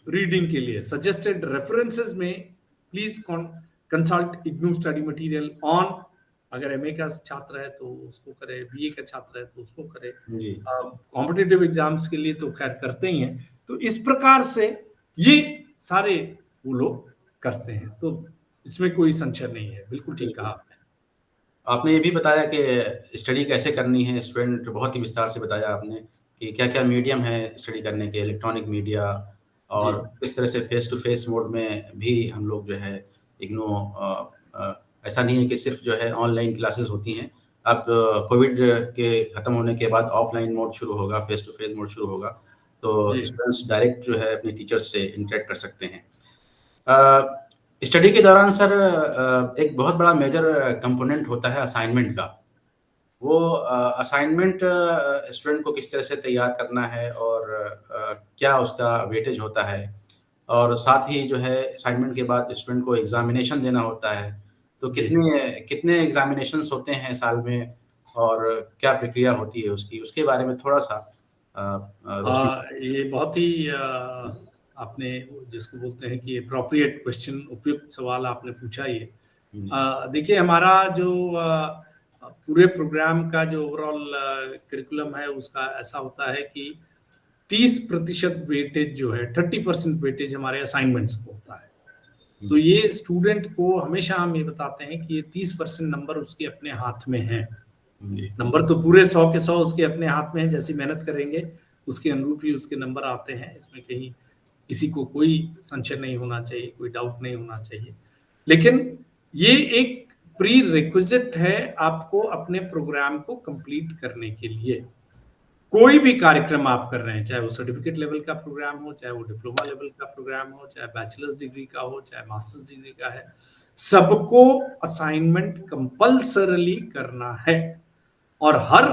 रीडिंग के लिए, सजेस्टेड रेफरेंसेस में please consult IGNOU study material on. अगर एमए का छात्र है तो उसको करे, बीए का छात्र है तो उसको करे, जी। कॉम्पिटिटिव एग्जाम्स के लिए तो खैर करते ही हैं। तो इस प्रकार से ये सारे वो लोग करते हैं, तो इसमें कोई संशय नहीं है। बिल्कुल ठीक कहा आपने। आपने ये भी बताया कि स्टडी कैसे करनी है, स्टूडेंट बहुत ही विस्तार से बताया आपने कि क्या-क्या मीडियम है स्टडी करने के, इलेक्ट्रॉनिक मीडिया और जी। किस तरह से फेस टू फेस मोड में भी हम लोग जो है इग्नू ऐसा नहीं है कि सिर्फ जो है ऑनलाइन क्लासेस होती हैं। अब कोविड के खत्म होने के बाद ऑफलाइन मोड शुरू होगा, फेस टू फेस मोड शुरू होगा, तो जी। स्टूडेंट्स डायरेक्ट जो है अपने टीचर्स से इंटरेक्ट कर सकते हैं। स्टडी के दौरान सर एक बहुत बड़ा मेजर कंपोनेंट होता है असाइनमेंट का। वो असाइनमेंट स्टूडेंट को किस तरह से तैयार करना है और क्या उसका वेटेज होता है, और साथ ही जो है असाइनमेंट के बाद स्टूडेंट को एग्ज़ामिनेशन देना होता है। तो जी। कितने एग्ज़ामिनेशंस होते हैं साल में और क्या प्रक्रिया होती है उसकी? उसके बारे में थोड़ा-सा रोशनी। ये बहुत ही आपने जिसको बोलते हैं कि एप्रोप्रिएट क्वेश्चन, उपयुक्त सवाल आपने पूछा ये। जी। देखिए, हमारा जो पूरे प्रोग्राम का जो ओवरऑल करिकुलम है उसका ऐसा होता है कि 30% वेटेज जो है, 30% वेटेज हमारे असाइनमेंट्स को होता है। तो जी। ये स्टूडेंट को हमेशा हम ये बताते हैं कि ये 30% नंबर उसके अपने हाथ में हैं। जी। नंबर तो पूरे 100 के 100 उसके अपने हाथ में हैं, जैसी मेहनत करेंगे उसके अनुरूप ही उसके नंबर आते हैं। इसमें कहीं किसी को कोई संशय नहीं होना चाहिए, कोई डाउट नहीं होना चाहिए। लेकिन ये एक प्री रिक्विजिट है आपको अपने प्रोग्राम को कंप्लीट करने के लिए। कोई भी कार्यक्रम आप कर रहे हैं, चाहे वो सर्टिफिकेट लेवल का प्रोग्राम हो, चाहे वो डिप्लोमा लेवल का प्रोग्राम हो, चाहे बैचलर्स डिग्री का हो, चाहे मास्टर्स डिग्री का है, सबको असाइनमेंट कंपल्सरली करना है। और हर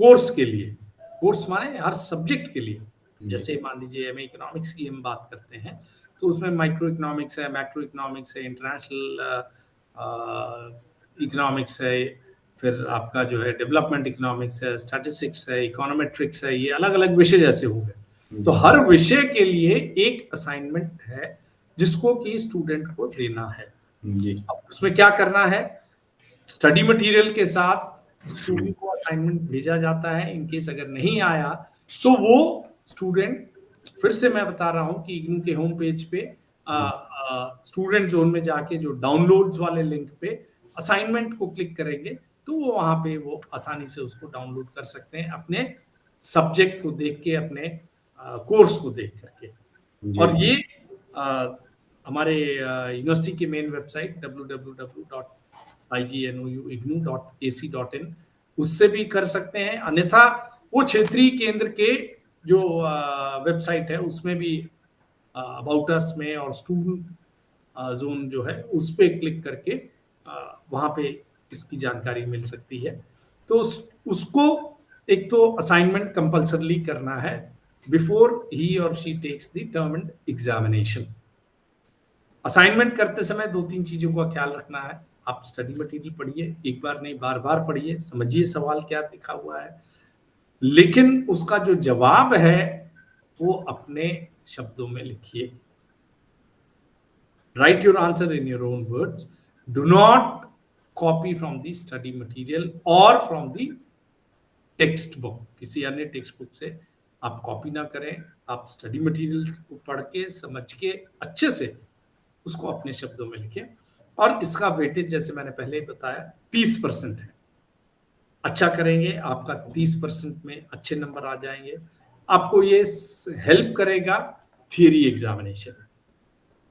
कोर्स के लिए, कोर्स माने हर सब्जेक्ट के लिए, जी। जैसे मान लीजिए एमए इकोनॉमिक्स की हम बात करते हैं तो उसमें माइक्रो इकोनॉमिक्स है, मैक्रो इकोनॉमिक्स है, इंटरनेशनल इकोनॉमिक्स है, फिर आपका जो है डेवलपमेंट इकोनॉमिक्स है, स्टैटिस्टिक्स है, इकोनॉमेट्रिक्स है, ये अलग अलग विषय जैसे हो गए। तो जी। हर विषय के लिए एक असाइनमेंट है जिसको कि स्टूडेंट को देना है। जी। अब उसमें क्या करना है, स्टडी मटेरियल के साथ स्टूडेंट को असाइनमेंट भेजा जाता है। इन केस अगर नहीं आया तो वो स्टूडेंट, फिर से मैं बता रहा हूँ कि इग्नू के होम पेज पे स्टूडेंट जोन में जाके जो डाउनलोड्स वाले लिंक पे असाइनमेंट को क्लिक करेंगे तो वो वहां पे वो आसानी से उसको डाउनलोड कर सकते हैं, अपने सब्जेक्ट को देख के, अपने कोर्स को देख करके। जी। और ये हमारे यूनिवर्सिटी की मेन वेबसाइट www.ignougnu.ac.in उससे भी कर सकते हैं। अन्यथा वो क्षेत्रीय केंद्र के जो वेबसाइट है उसमें भी अबाउट अस में और स्टूडेंट जोन जो है उस पे क्लिक करके वहां पे इसकी जानकारी मिल सकती है। तो उसको एक तो असाइनमेंट कंपल्सरली करना है बिफोर ही और she takes the termed examination. Assignment करते समय 2-3 चीजों का ख्याल रखना है। आप स्टडी मटेरियल पढ़िए, एक बार नहीं बार बार पढ़िए, समझिए सवाल क्या लिखा हुआ है, लेकिन उसका जो जवाब है वो अपने शब्दों में लिखिए। Write your answer in your own words. Do not copy from the study material or from the text book. किसी अन्य टेक्स्ट बुक से आप कॉपी ना करें। आप स्टडी मटेरियल को पढ़ के, समझ के, अच्छे से उसको अपने शब्दों में लिखें। और इसका वेटेज जैसे मैंने पहले ही बताया 30% है। अच्छा करेंगे, आपका 30% में अच्छे नंबर आ जाएंगे। आपको ये हेल्प करेगा थियरी एग्जामिनेशन।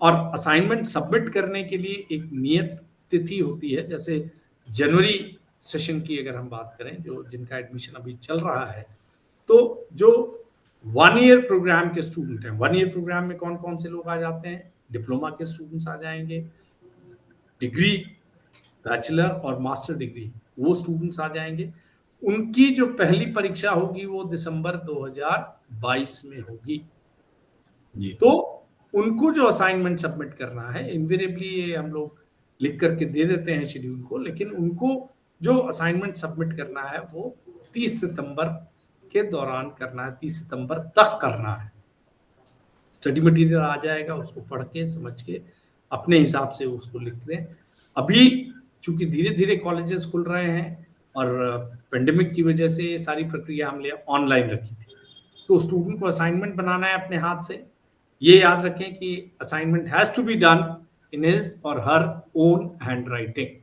और असाइनमेंट सबमिट करने के लिए एक नियत तिथि होती है, जैसे जनवरी सेशन की अगर हम बात करें, जो जिनका एडमिशन अभी चल रहा है, तो जो 1 ईयर प्रोग्राम के स्टूडेंट हैं, 1 ईयर प्रोग्राम में कौन कौन से लोग आ जाते हैं? डिप्लोमा के स्टूडेंट्स आ जाएंगे, डिग्री, बैचलर और मास्टर डिग्री, वो स्टूडेंट्स आ जाएंगे। उनकी जो पहली परीक्षा होगी वो दिसंबर 2022 में होगी। जी। तो उनको जो असाइनमेंट सबमिट करना है, इन्वेरिएबली ये हम लोग लिख करके दे देते हैं शेड्यूल को, लेकिन उनको जो असाइनमेंट सबमिट करना है वो 30 सितंबर के दौरान करना है, 30 सितंबर तक करना है। स्टडी मटेरियल आ जाएगा, उसको पढ़ के समझ के अपने हिसाब से उसको लिख दें। अभी चूंकि धीरे धीरे कॉलेजेस खुल रहे हैं और पेंडेमिक की वजह से ये सारी प्रक्रिया हमने ऑनलाइन रखी थी, तो स्टूडेंट को असाइनमेंट बनाना है अपने हाथ से। ये याद रखें कि assignment has to be done in his or her own handwriting.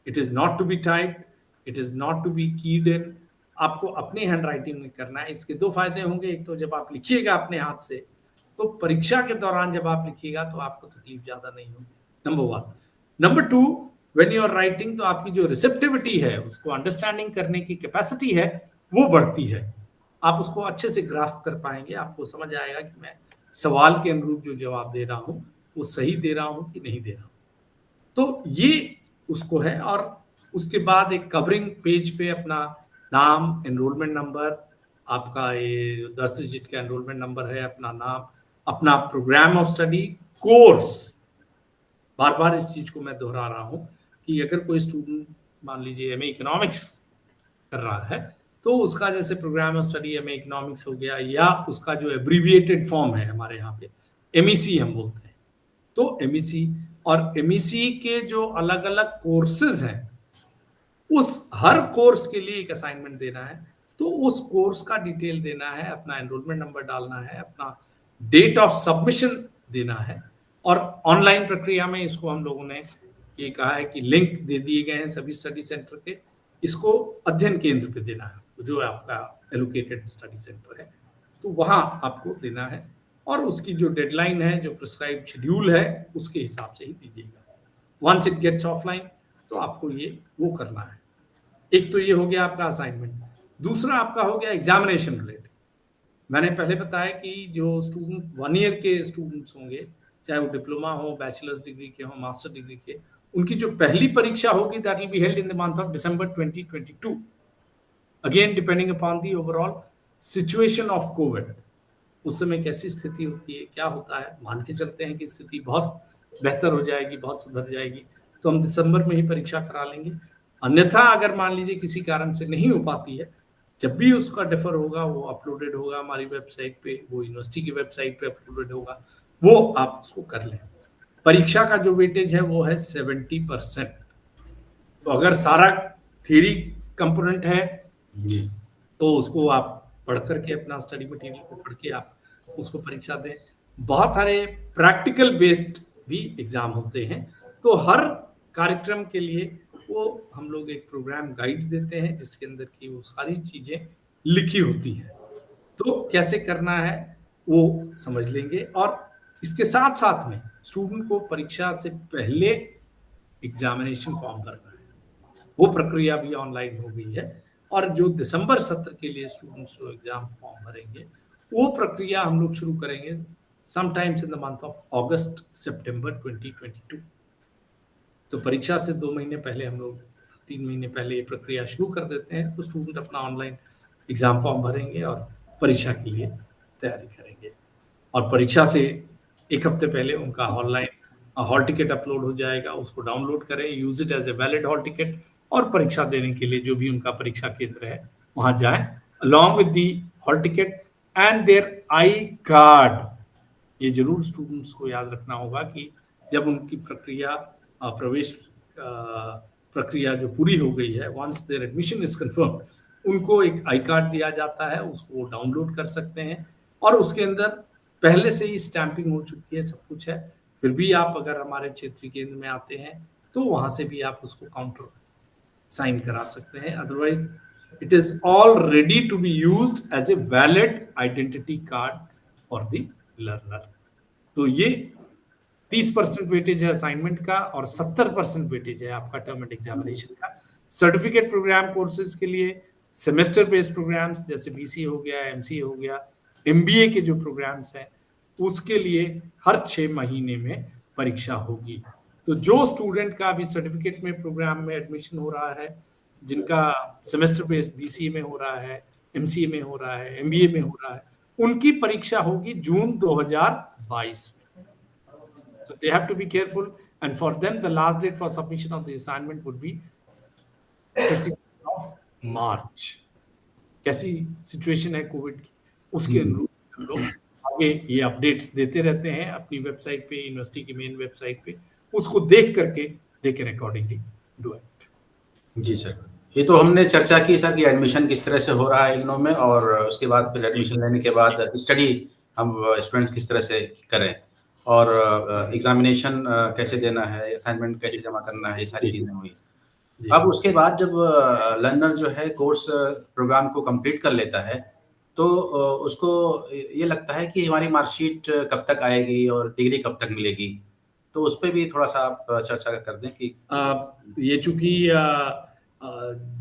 It is not to be typed, it is not to be keyed in. आपको अपनी हैंड राइटिंग में करना है। इसके 2 फायदे होंगे। एक तो जब आप लिखिएगा अपने हाथ से, तो परीक्षा के दौरान जब आप लिखिएगा तो आपको तकलीफ ज्यादा नहीं होगी, number 1। Number 2, when you are writing, तो आपकी जो रिसेप्टिविटी है, उसको अंडरस्टैंडिंग करने की कैपेसिटी है, वो बढ़ती है। आप उसको अच्छे से ग्रास्प कर पाएंगे। आपको समझ आएगा कि मैं सवाल के अनुरूप जो जवाब दे रहा हूं वो सही दे रहा हूं कि नहीं दे रहा हूं। तो ये उसको है। और उसके बाद एक कवरिंग पेज पे अपना नाम, एनरोलमेंट नंबर, आपका ये 10 डिजिट का एनरोलमेंट नंबर है, अपना नाम, अपना प्रोग्राम ऑफ स्टडी, कोर्स। बार बार इस चीज को मैं दोहरा रहा हूं कि अगर कोई स्टूडेंट मान लीजिए एमए इकोनॉमिक्स कर रहा है, तो उसका जैसे program of study MA economics हो गया, या उसका जो एब्रीविएटेड फॉर्म है हमारे यहाँ पे एमईसी हम बोलते हैं, तो एमईसी और एमईसी के जो अलग अलग कोर्सेज हैं, उस हर कोर्स के लिए एक असाइनमेंट देना है। तो उस कोर्स का डिटेल देना है, अपना एनरोलमेंट नंबर डालना है, अपना डेट ऑफ सबमिशन देना है। और ऑनलाइन प्रक्रिया में इसको हम लोगों ने ये कहा है कि लिंक दे दिए गए हैं सभी स्टडी सेंटर के, इसको अध्ययन केंद्र पे देना है, जो आपका एलोकेटेड स्टडी सेंटर है, तो वहां आपको देना है। और उसकी जो डेडलाइन है, जो प्रिस्क्राइब शेड्यूल है, उसके हिसाब से ही दीजिएगा। वंस इट गेट्स ऑफलाइन, तो आपको ये वो करना है। एक तो ये हो गया आपका असाइनमेंट। दूसरा आपका हो गया एग्जामिनेशन रिलेटेड। मैंने पहले बताया कि जो स्टूडेंट 1 ईयर के स्टूडेंट्स होंगे, चाहे वो डिप्लोमा हो, बैचलर्स डिग्री के हो, मास्टर डिग्री के, उनकी जो पहली परीक्षा होगी that will be held in the month of December 2022, again depending upon the overall situation of Covid. उस समय कैसी स्थिति होती है, क्या होता है, मान के चलते हैं कि स्थिति बहुत बेहतर हो जाएगी, बहुत सुधर जाएगी, तो हम दिसंबर में ही परीक्षा करा लेंगे। अन्यथा अगर मान लीजिए किसी कारण से नहीं हो पाती है, जब भी उसका डिफर होगा, वो अपलोडेड होगा हमारी वेबसाइट पे, वो यूनिवर्सिटी की वेबसाइट पे अपलोडेड होगा, वो आप उसको कर लें। परीक्षा का जो वेटेज है वो है 70%। तो अगर सारा थ्योरी कंपोनेंट है तो उसको आप पढ़ करके अपना स्टडी मटेरियल को पढ़ के आप उसको परीक्षा दें। बहुत सारे प्रैक्टिकल बेस्ड भी एग्जाम होते हैं, तो हर कार्यक्रम के लिए वो हम लोग एक प्रोग्राम गाइड देते हैं जिसके अंदर की वो सारी चीजें लिखी होती हैं। तो कैसे करना है वो समझ लेंगे। और इसके साथ साथ में स्टूडेंट को परीक्षा से पहले एग्जामिनेशन फॉर्म भरना है, वो प्रक्रिया भी ऑनलाइन हो गई है। और जो दिसंबर सत्र के लिए स्टूडेंट्स जो एग्जाम फॉर्म भरेंगे, वो प्रक्रिया हम लोग शुरू करेंगे sometimes in the month of August September 2022। तो परीक्षा से 2 महीने पहले हम लोग 3 महीने पहले ये प्रक्रिया शुरू कर देते हैं। तो स्टूडेंट अपना ऑनलाइन एग्जाम फॉर्म भरेंगे और परीक्षा के लिए तैयारी करेंगे। और परीक्षा से 1 हफ्ते पहले उनका ऑनलाइन हॉल टिकट अपलोड हो जाएगा, उसको डाउनलोड करें, use it as a valid hall ticket, और परीक्षा देने के लिए जो भी उनका परीक्षा केंद्र है वहां जाएं, along with the hall ticket and their I card. ये जरूर स्टूडेंट्स को याद रखना होगा कि जब उनकी प्रक्रिया प्रवेश प्रक्रिया जो पूरी हो गई है, once their admission is confirm, उनको एक आई कार्ड दिया जाता है, उसको वो डाउनलोड कर सकते हैं। और उसके अंदर पहले से ही स्टैंपिंग हो चुकी है, सब कुछ है। फिर भी आप अगर हमारे क्षेत्रीय केंद्र में आते हैं तो वहां से भी आप उसको काउंटर साइन करा सकते हैं, otherwise it is already to be used as a valid identity card for the learner. तो ये 30% वेटेज है असाइनमेंट का और 70% वेटेज है आपका टर्म एंड एग्जामिनेशन का। सर्टिफिकेट प्रोग्राम कोर्सेज के लिए सेमेस्टर बेस्ड प्रोग्राम्स जैसे बीसी हो गया, एमसी हो गया, एमबीए के जो प्रोग्राम्स हैं उसके लिए हर 6 महीने में परीक्षा होगी। तो जो स्टूडेंट का अभी सर्टिफिकेट में प्रोग्राम में एडमिशन हो रहा है, जिनका सेमेस्टर बेस्ड बीसीए में हो रहा है, एमसीए में हो रहा है, एमबीए में हो रहा है, उनकी परीक्षा होगी जून 2022 में। So they have to be careful, and for them the last date for submission of the assignment would be 31st of March। कैसी सिचुएशन है कोविड की, उसके अनुरूप हम लोग आगे ये अपडेट्स देते रहते हैं अपनी वेबसाइट पे, यूनिवर्सिटी की मेन वेबसाइट पे, उसको देख करके they can accordingly do it. जी सर, ये तो हमने चर्चा की सर कि एडमिशन किस तरह से हो रहा है इग्नू में, और उसके बाद फिर एडमिशन लेने के बाद स्टडी हम स्टूडेंट्स किस तरह से करें, और एग्जामिनेशन कैसे देना है, असाइनमेंट कैसे जमा करना है, ये सारी चीज़ें हुई। अब उसके बाद जब लर्नर जो है कोर्स प्रोग्राम को कंप्लीट कर लेता है, तो उसको ये लगता है कि हमारी मार्कशीट कब तक आएगी और डिग्री कब तक मिलेगी, तो उस पे भी थोड़ा-सा आप चर्चा कर दें कि ये चूंकि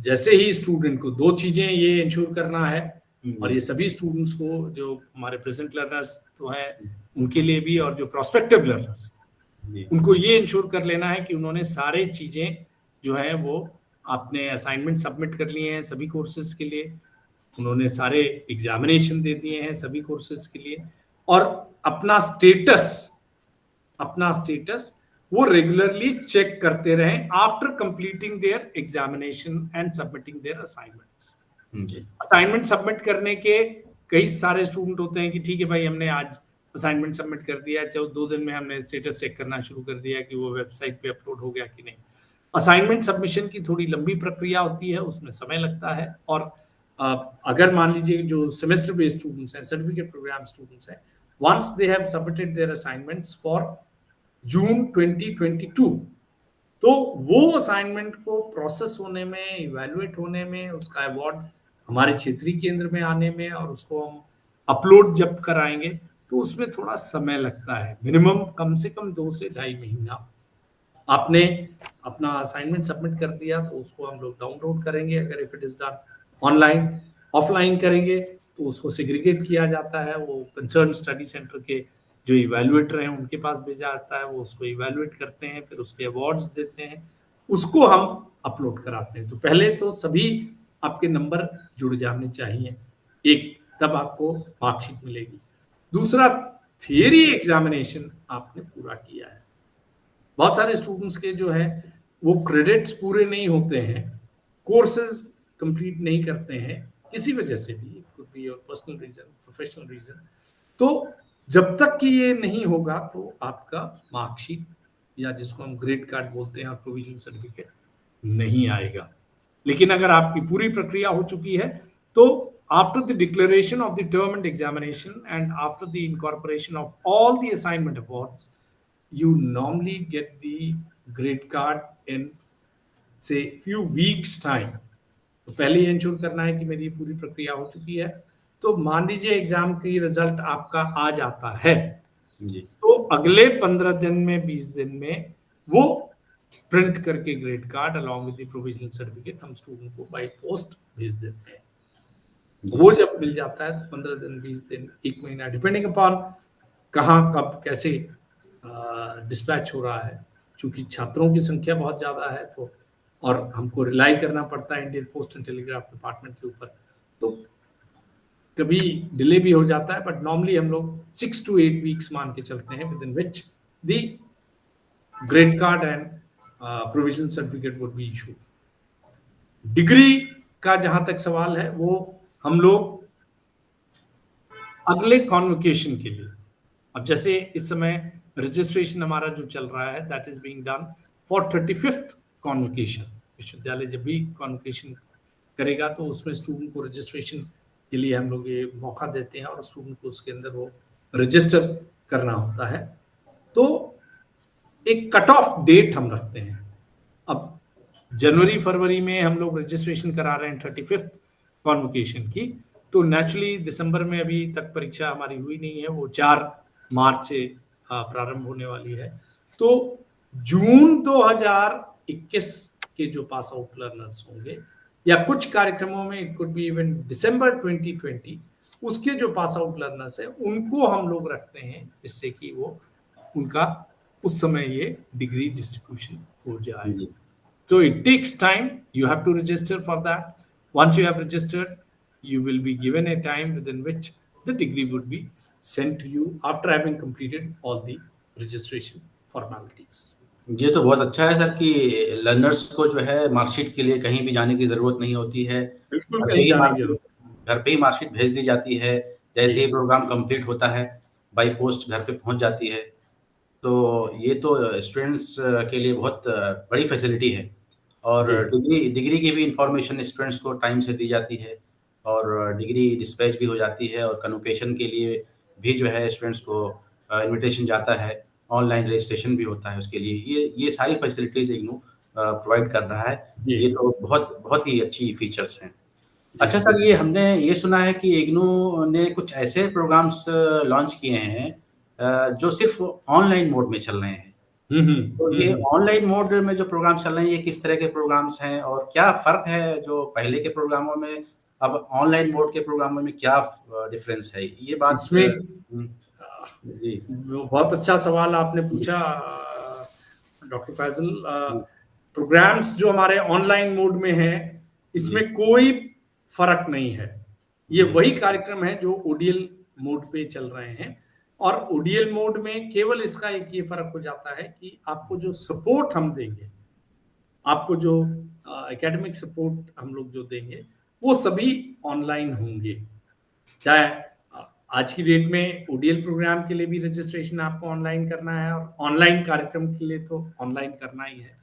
जैसे ही स्टूडेंट को 2 चीजें ये इंश्योर करना है, और ये सभी स्टूडेंट्स को, जो हमारे प्रेजेंट लर्नर्स तो हैं उनके लिए भी, और जो प्रोस्पेक्टिव लर्नर्स उनको ये इंश्योर कर लेना है कि उन्होंने सारे चीजें जो है वो आपने असाइनमेंट सबमिट कर लिए हैं सभी कोर्सेज के लिए, उन्होंने सारे एग्जामिनेशन दे दिए हैं सभी कोर्सेज के लिए, और अपना स्टेटस वो रेगुलरली चेक करते रहें after completing their examination and submitting their assignments. Assignment submit करने के कई सारे स्टूडेंट होते हैं कि ठीक है भाई, हमने आज असाइनमेंट सबमिट कर दिया, चाहे 2 दिन में हमने स्टेटस चेक करना शुरू कर दिया कि वो वेबसाइट पे अपलोड हो गया कि नहीं। असाइनमेंट सबमिशन की थोड़ी लंबी प्रक्रिया होती है, उसमें समय लगता है, और अगर मान लीजिए जो सेमेस्टर बेस्ड स्टूडेंट्स हैं, सर्टिफिकेट प्रोग्राम स्टूडेंट्स हैं, once they have submitted their assignments for June 2022, तो वो असाइनमेंट को प्रोसेस होने में, इवैल्यूएट होने में, उसका अवार्ड हमारे क्षेत्रीय केंद्र में आने में, और उसको हम अपलोड जब कराएंगे तो उसमें थोड़ा समय लगता है, मिनिमम कम से कम 2 से 2.5 महीना। आपने अपना असाइनमेंट सबमिट कर दिया तो उसको हम लोग डाउनलोड करेंगे, अगर if it is done online, offline करेंगे तो उसको सेग्रीगेट किया जाता है, वो कंसर्न स्टडी सेंटर के जो इवैल्यूएटर हैं उनके पास भेजा जाता है, वो उसको इवैल्यूएट करते हैं, फिर उसके अवार्ड्स देते हैं, उसको हम अपलोड कराते हैं। तो पहले तो सभी आपके नंबर जुड़ जाने चाहिए, एक तब आपको मार्कशीट मिलेगी। दूसरा, थियरी एग्जामिनेशन आपने पूरा किया है। बहुत सारे स्टूडेंट्स के जो है वो क्रेडिट्स पूरे नहीं होते हैं, कोर्सेज कंप्लीट नहीं करते हैं किसी वजह से भी, could be your personal reason, professional reason. तो जब तक कि ये नहीं होगा तो आपका मार्कशीट, या जिसको हम ग्रेड कार्ड बोलते हैं, प्रोविजनल सर्टिफिकेट नहीं आएगा। लेकिन अगर आपकी पूरी प्रक्रिया हो चुकी है तो after the declaration of the term and examination and after the incorporation of all the assignment awards, you normally get the grade card in say few weeks time। तो पहले ये इंश्योर करना है कि मेरी पूरी प्रक्रिया हो चुकी है। तो मान लीजिए एग्जाम की रिजल्ट आपका आ जाता है जी, तो अगले 15 दिन में, 20 दिन में वो प्रिंट करके grade card along with the provisional certificate हम स्टूडेंट को बाय पोस्ट भेज देते हैं। वो जब मिल जाता है तो 15 दिन, 20 दिन, 1 महीना, डिपेंडिंग अपॉन कहाँ, कब, कैसे डिस्पैच हो रहा है। चूंकि छात्रों की संख्या बहुत ज़्यादा है तो, और हमको रिलाई करना पड़ता है Indian post and telegraph department के ऊपर, तो कभी डिले भी हो जाता है, बट नॉर्मली हम लोग 6 to 8 वीक्स मान के चलते हैं, with in which the grade card and provisional certificate would be issue. Degree का जहां तक सवाल है, वो हम लोग अगले कॉन्वोकेशन के लिए, अब जैसे इस समय रजिस्ट्रेशन हमारा जो चल रहा है, that is being done for 35th convocation. विश्वविद्यालय जब भी कॉन्वोकेशन करेगा तो उसमें स्टूडेंट को रजिस्ट्रेशन के लिए हम लोग ये मौका देते हैं, और स्टूडेंट को उसके अंदर वो रजिस्टर करना होता है। तो एक कट ऑफ डेट हम रखते हैं। अब जनवरी फरवरी में हम लोग रजिस्ट्रेशन करा रहे हैं 35th कॉन्वोकेशन की। तो नेचुरली दिसंबर में अभी तक परीक्षा हमारी हुई नहीं है, वो 4 मार्च से प्रारंभ होने वाली है। तो जून 2021 के जो पास आउट लर्नर्स होंगे, या कुछ कार्यक्रमों में इट कुड बी इवन दिसंबर 2020, उसके जो पास आउट लर्नर्स है उनको हम लोग रखते हैं, जिससे कि वो उनका उस समय ये डिग्री डिस्ट्रीब्यूशन हो जाए। जी। So it takes time. You have to register for that. Once you have registered, you will be given a time within which the degree would be sent to you after having completed all the registration formalities. ये तो बहुत अच्छा है sir कि learners को जो है marksheet के लिए कहीं भी जाने की ज़रूरत नहीं होती है। बिल्कुल कहीं जाने की जरूरत घर पे ही मार्कशीट भेज दी जाती है। जैसे जी। ही प्रोग्राम कंप्लीट होता है, बाय पोस्ट घर पे पहुँच जाती है। तो ये तो स्टूडेंट्स के लिए बहुत बड़ी फैसिलिटी है और जी। डिग्री डिग्री की भी इन्फॉर्मेशन स्टूडेंट्स को टाइम से दी जाती है और डिग्री डिस्पैच भी हो जाती है और कन्वोकेशन के लिए भी जो है स्टूडेंट्स को इन्विटेशन जाता है, ऑनलाइन रजिस्ट्रेशन भी होता है उसके लिए। ये सारी फैसिलिटीज़ इग्नू प्रोवाइड कर रहा है। जी। ये तो बहुत बहुत ही अच्छी फीचर्स हैं। जी। अच्छा सर, ये हमने ये सुना है कि इग्नू ने कुछ ऐसे प्रोग्राम्स लॉन्च किए हैं जो सिर्फ़ ऑनलाइन मोड में चल रहे हैं। तो ये हम्म। ऑनलाइन मोड में जो प्रोग्राम्स चल रहे हैं, ये किस तरह के प्रोग्राम्स हैं और क्या फ़र्क है जो पहले के प्रोग्रामों में, अब ऑनलाइन मोड के प्रोग्रामों में क्या डिफ़रेंस है? ये बात इसमें जी। बहुत अच्छा सवाल आपने पूछा डॉक्टर फैजल। हुँ, प्रोग्राम्स जो हमारे ऑनलाइन मोड में हैं, जी, इसमें कोई फर्क नहीं है। ये जी, वही कार्यक्रम है जो ओडीएल मोड पे चल रहे हैं। और ओडीएल मोड में केवल इसका एक ये फर्क हो जाता है कि आपको जो सपोर्ट हम देंगे, आपको जो एकेडमिक सपोर्ट हम लोग जो देंगे, वो सभी ऑनलाइन होंगे। चाहे आज की डेट में ओडीएल प्रोग्राम के लिए भी रजिस्ट्रेशन आपको ऑनलाइन करना है और ऑनलाइन कार्यक्रम के लिए तो ऑनलाइन करना ही है।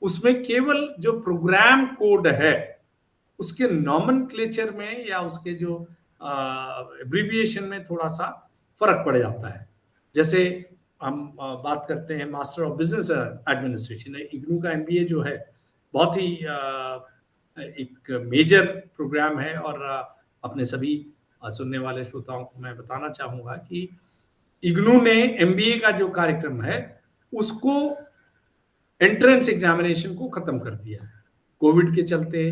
उसमें केवल जो प्रोग्राम कोड है, उसके नॉमेनक्लेचर में या उसके जो एब्रिविएशन में थोड़ा सा फर्क पड़ जाता है। जैसे हम बात करते हैं master of business administration, IGNOU का एमबीए जो है बहुत ही एक मेजर प्रोग्राम है। और अपने सभी सुनने वाले श्रोताओं को मैं बताना चाहूंगा कि इग्नू ने एमबीए का जो कार्यक्रम है उसको एंट्रेंस एग्जामिनेशन को खत्म कर दिया है। कोविड के चलते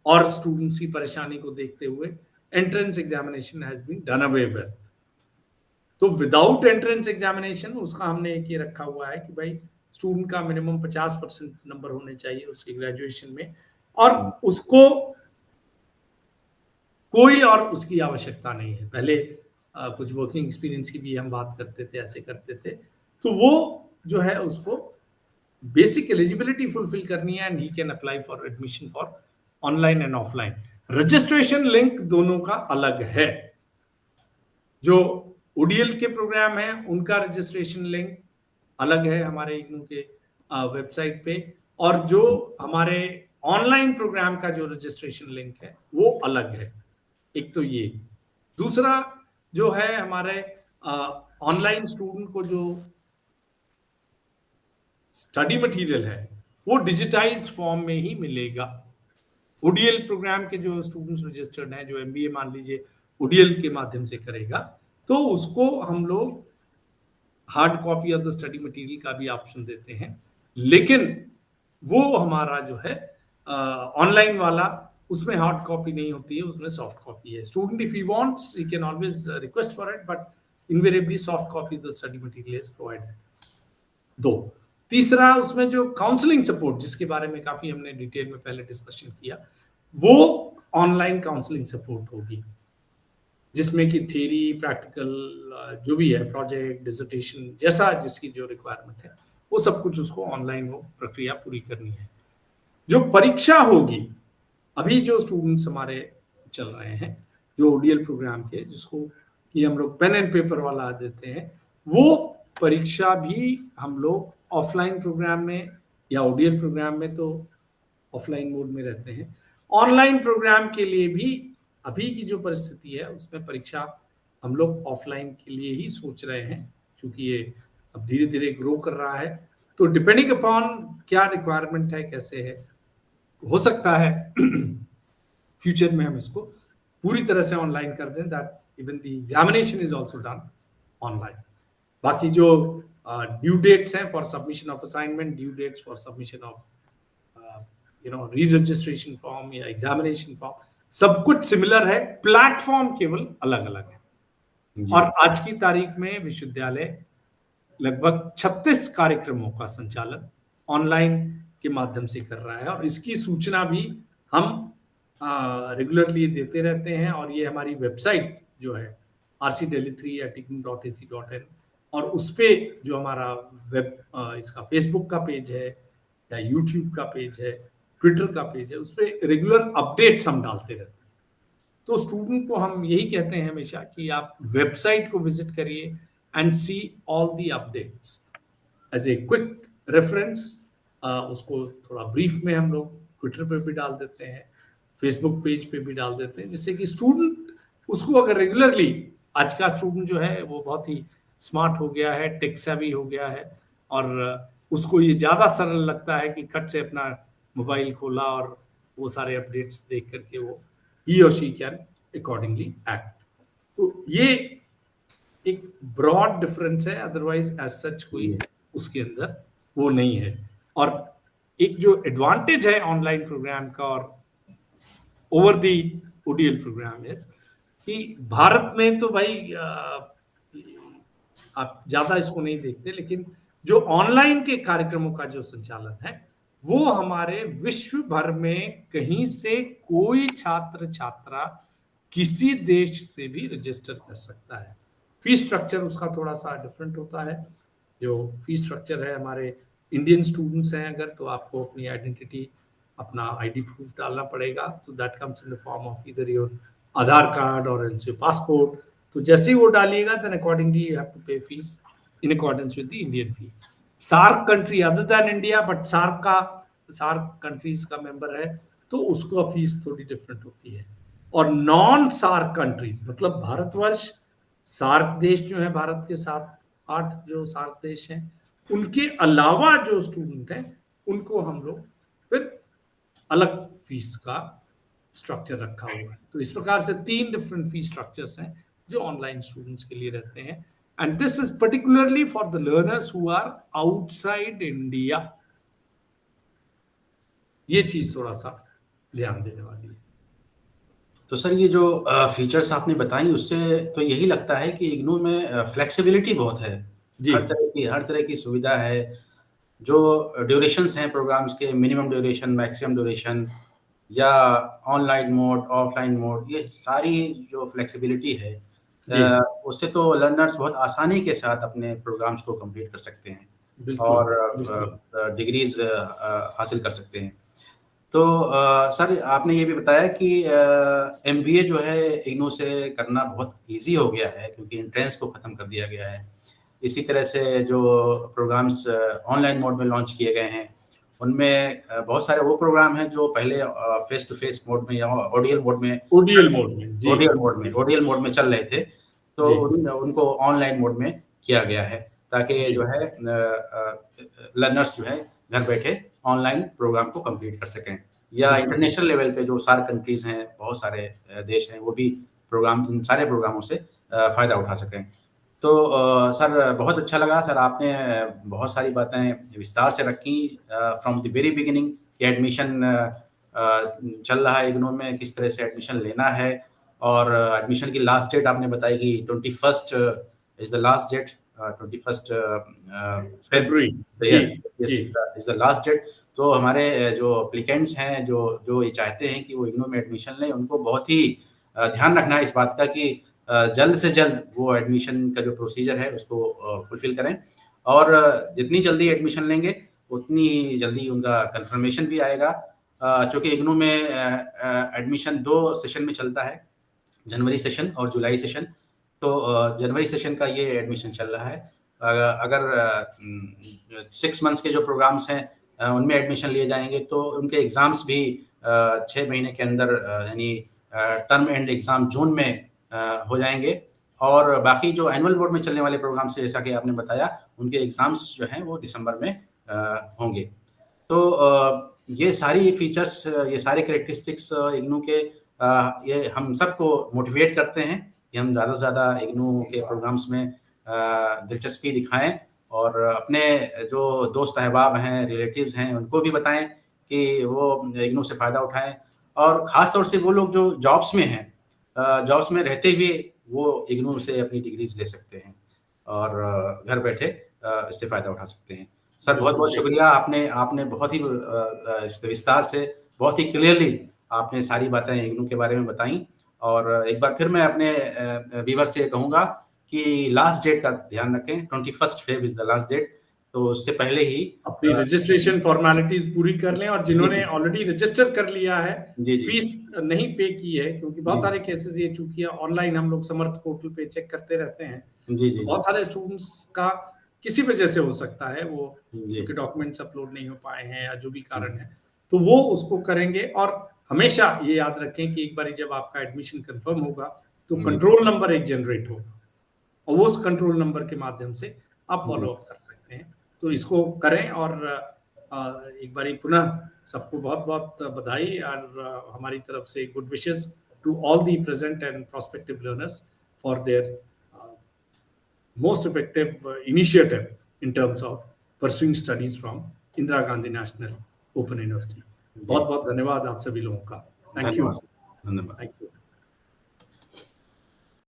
और स्टूडेंट्स की परेशानी को देखते हुए entrance examination has been done away with. तो विदाउट एंट्रेंस एग्जामिनेशन उसका हमने एक ये रखा हुआ है कि भाई स्टूडेंट का मिनिमम 50% नंबर होने चाहिए उसके ग्रेजुएशन में, और हुँ, उसको कोई और उसकी आवश्यकता नहीं है। पहले कुछ वर्किंग एक्सपीरियंस की भी हम बात करते थे, ऐसे करते थे। तो वो जो है उसको बेसिक एलिजिबिलिटी फुलफिल करनी है and he can apply for admission for online and offline. Registration link दोनों का अलग है। जो ओडीएल के प्रोग्राम है उनका रजिस्ट्रेशन लिंक अलग है हमारे इग्नू के वेबसाइट पे, और जो हमारे ऑनलाइन प्रोग्राम का जो रजिस्ट्रेशन लिंक है वो अलग है। एक तो ये। दूसरा जो है हमारे ऑनलाइन स्टूडेंट को जो स्टडी मटेरियल है वो डिजिटाइज्ड फॉर्म में ही मिलेगा। ओडीएल प्रोग्राम के जो स्टूडेंट्स रजिस्टर्ड हैं, जो एमबीए मान लीजिए ओडीएल के माध्यम से करेगा, तो उसको हम लोग hard copy of the study material का भी ऑप्शन देते हैं। लेकिन वो हमारा जो है ऑनलाइन वाला, उसमें हार्ड कॉपी नहीं होती है, उसमें सॉफ्ट कॉपी है। Student if he wants he can always request for it, but invariably soft copy the study material is provided. दो। तीसरा, उसमें जो काउंसलिंग सपोर्ट जिसके बारे में काफी हमने डिटेल में पहले डिस्कशन किया, वो ऑनलाइन काउंसलिंग सपोर्ट होगी, जिसमें कि थ्योरी प्रैक्टिकल जो भी है, प्रोजेक्ट डिसर्टेशन जैसा जिसकी जो रिक्वायरमेंट है, वो सब कुछ उसको ऑनलाइन वो प्रक्रिया पूरी करनी है। जो परीक्षा होगी, अभी जो स्टूडेंट्स हमारे चल रहे हैं जो ओडीएल प्रोग्राम के, जिसको कि हम लोग पेन एंड पेपर वाला देते हैं, वो परीक्षा भी हम लोग ऑफलाइन प्रोग्राम में या ओडीएल प्रोग्राम में तो ऑफलाइन मोड में रहते हैं। ऑनलाइन प्रोग्राम के लिए भी अभी की जो परिस्थिति है उसमें परीक्षा हम लोग ऑफलाइन के लिए ही सोच रहे हैं, क्योंकि ये अब धीरे धीरे ग्रो कर रहा है। तो डिपेंडिंग अपॉन क्या रिक्वायरमेंट है, कैसे है, हो सकता है फ्यूचर में हम इसको पूरी तरह से ऑनलाइन कर दें, that even the examination is also done online. बाकी जो ड्यू डेट्स हैं for submission of assignment, due dates for submission of reregistration form या एग्जामिनेशन फॉर्म, सब कुछ सिमिलर है, प्लेटफॉर्म केवल अलग अलग है। जी। और आज की तारीख में विश्वविद्यालय लगभग 36 कार्यक्रमों का संचालन ऑनलाइन के माध्यम से कर रहा है, और इसकी सूचना भी हम रेगुलरली देते रहते हैं। और ये हमारी वेबसाइट जो है rcdelhi3@ignou.ac.in, और उस पे जो हमारा वेब इसका फेसबुक का पेज है या यूट्यूब का पेज है, ट्विटर का पेज है, उस पे रेगुलर अपडेट्स हम डालते रहते हैं। तो स्टूडेंट को हम यही कहते हैं हमेशा कि आप वेबसाइट को विजिट करिए and see all the updates as a quick reference. उसको थोड़ा ब्रीफ में हम लोग ट्विटर पे भी डाल देते हैं, फेसबुक पेज पे भी डाल देते हैं, जिससे कि स्टूडेंट उसको अगर रेगुलरली, आज का स्टूडेंट जो है वो बहुत ही स्मार्ट हो गया है, टेक सेवी हो गया है, और उसको ये ज़्यादा सरल लगता है कि खट से अपना मोबाइल खोला और वो सारे अपडेट्स देख करके वो he or she can accordingly act। तो ये एक ब्रॉड डिफरेंस है, अदरवाइज एज सच कोई उसके अंदर वो नहीं है। और एक जो एडवांटेज है ऑनलाइन प्रोग्राम का और ओवर दी ओडीएल प्रोग्राम है कि भारत में तो भाई आप ज्यादा इसको नहीं देखते, लेकिन जो ऑनलाइन के कार्यक्रमों का जो संचालन है वो हमारे विश्व भर में कहीं से कोई छात्र छात्रा किसी देश से भी रजिस्टर कर सकता है। फीस स्ट्रक्चर उसका थोड़ा सा डिफरेंट होता है। जो फीस स्ट्रक्चर है, हमारे इंडियन स्टूडेंट्स हैं अगर, तो आपको अपनी आइडेंटिटी, अपना आईडी प्रूफ डालना पड़ेगा, तो that comes in the form of either your Aadhaar card or else your passport. तो जैसे ही वो डालिएगा then accordingly you have to pay fees in accordance with the Indian fee. SAARC country other than India, but SAARC countries का member है तो उसका fees थोड़ी डिफरेंट होती है। और नॉन सार्क कंट्रीज मतलब भारतवर्ष, सार्क देश जो है भारत के 7-8 जो सार्क देश हैं, उनके अलावा जो स्टूडेंट हैं उनको हम लोग फिर अलग फीस का स्ट्रक्चर रखा हुआ है। तो इस प्रकार से 3 डिफरेंट फीस स्ट्रक्चर्स हैं जो ऑनलाइन स्टूडेंट्स के लिए रहते हैं, and this is particularly for the learners who are outside India. ये चीज थोड़ा सा ध्यान देने वाली है। तो सर ये जो फीचर्स आपने बताई उससे तो यही लगता है कि इग्नू में फ्लेक्सिबिलिटी बहुत है। जी। हर तरह की सुविधा है। जो ड्यूरेशंस हैं प्रोग्राम्स के, मिनिमम ड्यूरेशन, मैक्सिमम ड्यूरेशन, या ऑनलाइन मोड, ऑफलाइन मोड, ये सारी जो फ्लेक्सिबिलिटी है जी। उससे तो लर्नर्स बहुत आसानी के साथ अपने प्रोग्राम्स को कंप्लीट कर सकते हैं बिल्कुल, और डिग्रीज हासिल कर सकते हैं। तो सर आपने ये भी बताया कि एमबीए जो है इग्नू से करना बहुत इजी हो गया है क्योंकि एंट्रेंस को ख़त्म कर दिया गया है। इसी तरह से जो प्रोग्राम्स ऑनलाइन मोड में लॉन्च किए गए हैं उनमें बहुत सारे वो प्रोग्राम हैं जो पहले फेस टू फेस मोड में या ओडीएल मोड में जी। ओडीएल मोड में चल रहे थे, तो उनको ऑनलाइन मोड में किया गया है ताकि जो है लर्नर्स जो है घर बैठे ऑनलाइन प्रोग्राम को कंप्लीट कर सकें, या इंटरनेशनल लेवल पे जो सार्क कंट्रीज हैं, बहुत सारे देश हैं, वो भी इन सारे प्रोग्रामों से फ़ायदा उठा सकें। तो सर बहुत अच्छा लगा सर, आपने बहुत सारी बातें विस्तार से रखी फ्रॉम द वेरी बिगिनिंग कि एडमिशन चल रहा है इग्नू में, किस तरह से एडमिशन लेना है, और एडमिशन की लास्ट डेट आपने बताई कि 21 is the last date, 21 February is the last date. तो हमारे जो एप्लीकेंट्स हैं जो ये चाहते हैं कि वो इग्नू में एडमिशन लें, उनको बहुत ही ध्यान रखना है इस बात का कि जल्द से जल्द वो एडमिशन का जो प्रोसीजर है उसको फुलफिल करें, और जितनी जल्दी एडमिशन लेंगे उतनी ही जल्दी उनका कंफर्मेशन भी आएगा। चूँकि इग्नू में एडमिशन 2 सेशन में चलता है, जनवरी सेशन और जुलाई सेशन। तो जनवरी सेशन का ये एडमिशन चल रहा है। अगर 6 मंथ्स के जो प्रोग्राम्स हैं उनमें एडमिशन लिए जाएंगे तो उनके एग्ज़ाम्स भी 6 महीने के अंदर, यानी टर्म एंड एग्ज़ाम जून में हो जाएंगे, और बाकी जो एनुअल बोर्ड में चलने वाले प्रोग्राम्स जैसा कि आपने बताया उनके एग्ज़ाम्स जो हैं वो दिसंबर में होंगे। तो ये सारी फीचर्स, ये सारे कैरेक्टरिस्टिक्स इग्नू के ये हम सबको मोटिवेट करते हैं कि हम ज़्यादा से ज़्यादा इग्नू के प्रोग्राम्स में दिलचस्पी दिखाएं और अपने जो दोस्त अहबाब हैं, रिलेटिव्स हैं, उनको भी बताएं कि वो इग्नू से फ़ायदा उठाएं। और ख़ास तौर से वो लोग जो जॉब्स में हैं, जॉब्स में रहते हुए वो इग्नू से अपनी डिग्रीज ले सकते हैं और घर बैठे इससे फ़ायदा उठा सकते हैं। सर बिल्कुल बहुत-बहुत सही। शुक्रिया, आपने आपने बहुत ही विस्तार से, बहुत ही क्लियरली आपने सारी बातें इग्नू के बारे में बताई। और एक बार फिर मैं अपने व्यूअर्स से कहूँगा कि लास्ट डेट का ध्यान रखें, 21 Feb is the last date, तो उससे पहले ही अपनी रजिस्ट्रेशन फॉर्मेलिटीज पूरी कर लें, और जिन्होंने जी, ऑलरेडी रजिस्टर कर लिया है, जी, जी, फीस नहीं पे की है, क्योंकि बहुत जी, सारे केसेस ये चूंकि ऑनलाइन हम लोग समर्थ पोर्टल पे चेक करते रहते हैं, जी, तो जी, जी, बहुत सारे स्टूडेंट्स का किसी वजह से हो सकता है वो जी, उनके डॉक्यूमेंट्स अपलोड नहीं हो पाए हैं या जो भी हुँ, कारण है, तो वो उसको करेंगे। और हमेशा ये याद रखें कि एक बार जब आपका एडमिशन कंफर्म होगा तो जी, कंट्रोल नंबर एक जनरेट होगा, और वो उस कंट्रोल नंबर के माध्यम से आप जी, फॉलो अप कर सकते हैं। तो इसको करें, और एक बारी पुनः सबको बहुत बहुत बधाई, और हमारी तरफ से good wishes to all the present and prospective learners for their most effective initiative in terms of pursuing studies from Indira Gandhi National Open University. जी। बहुत बहुत धन्यवाद आप सभी लोगों का। Thank you. धन्यवाद सर, धन्यवाद। Thank you.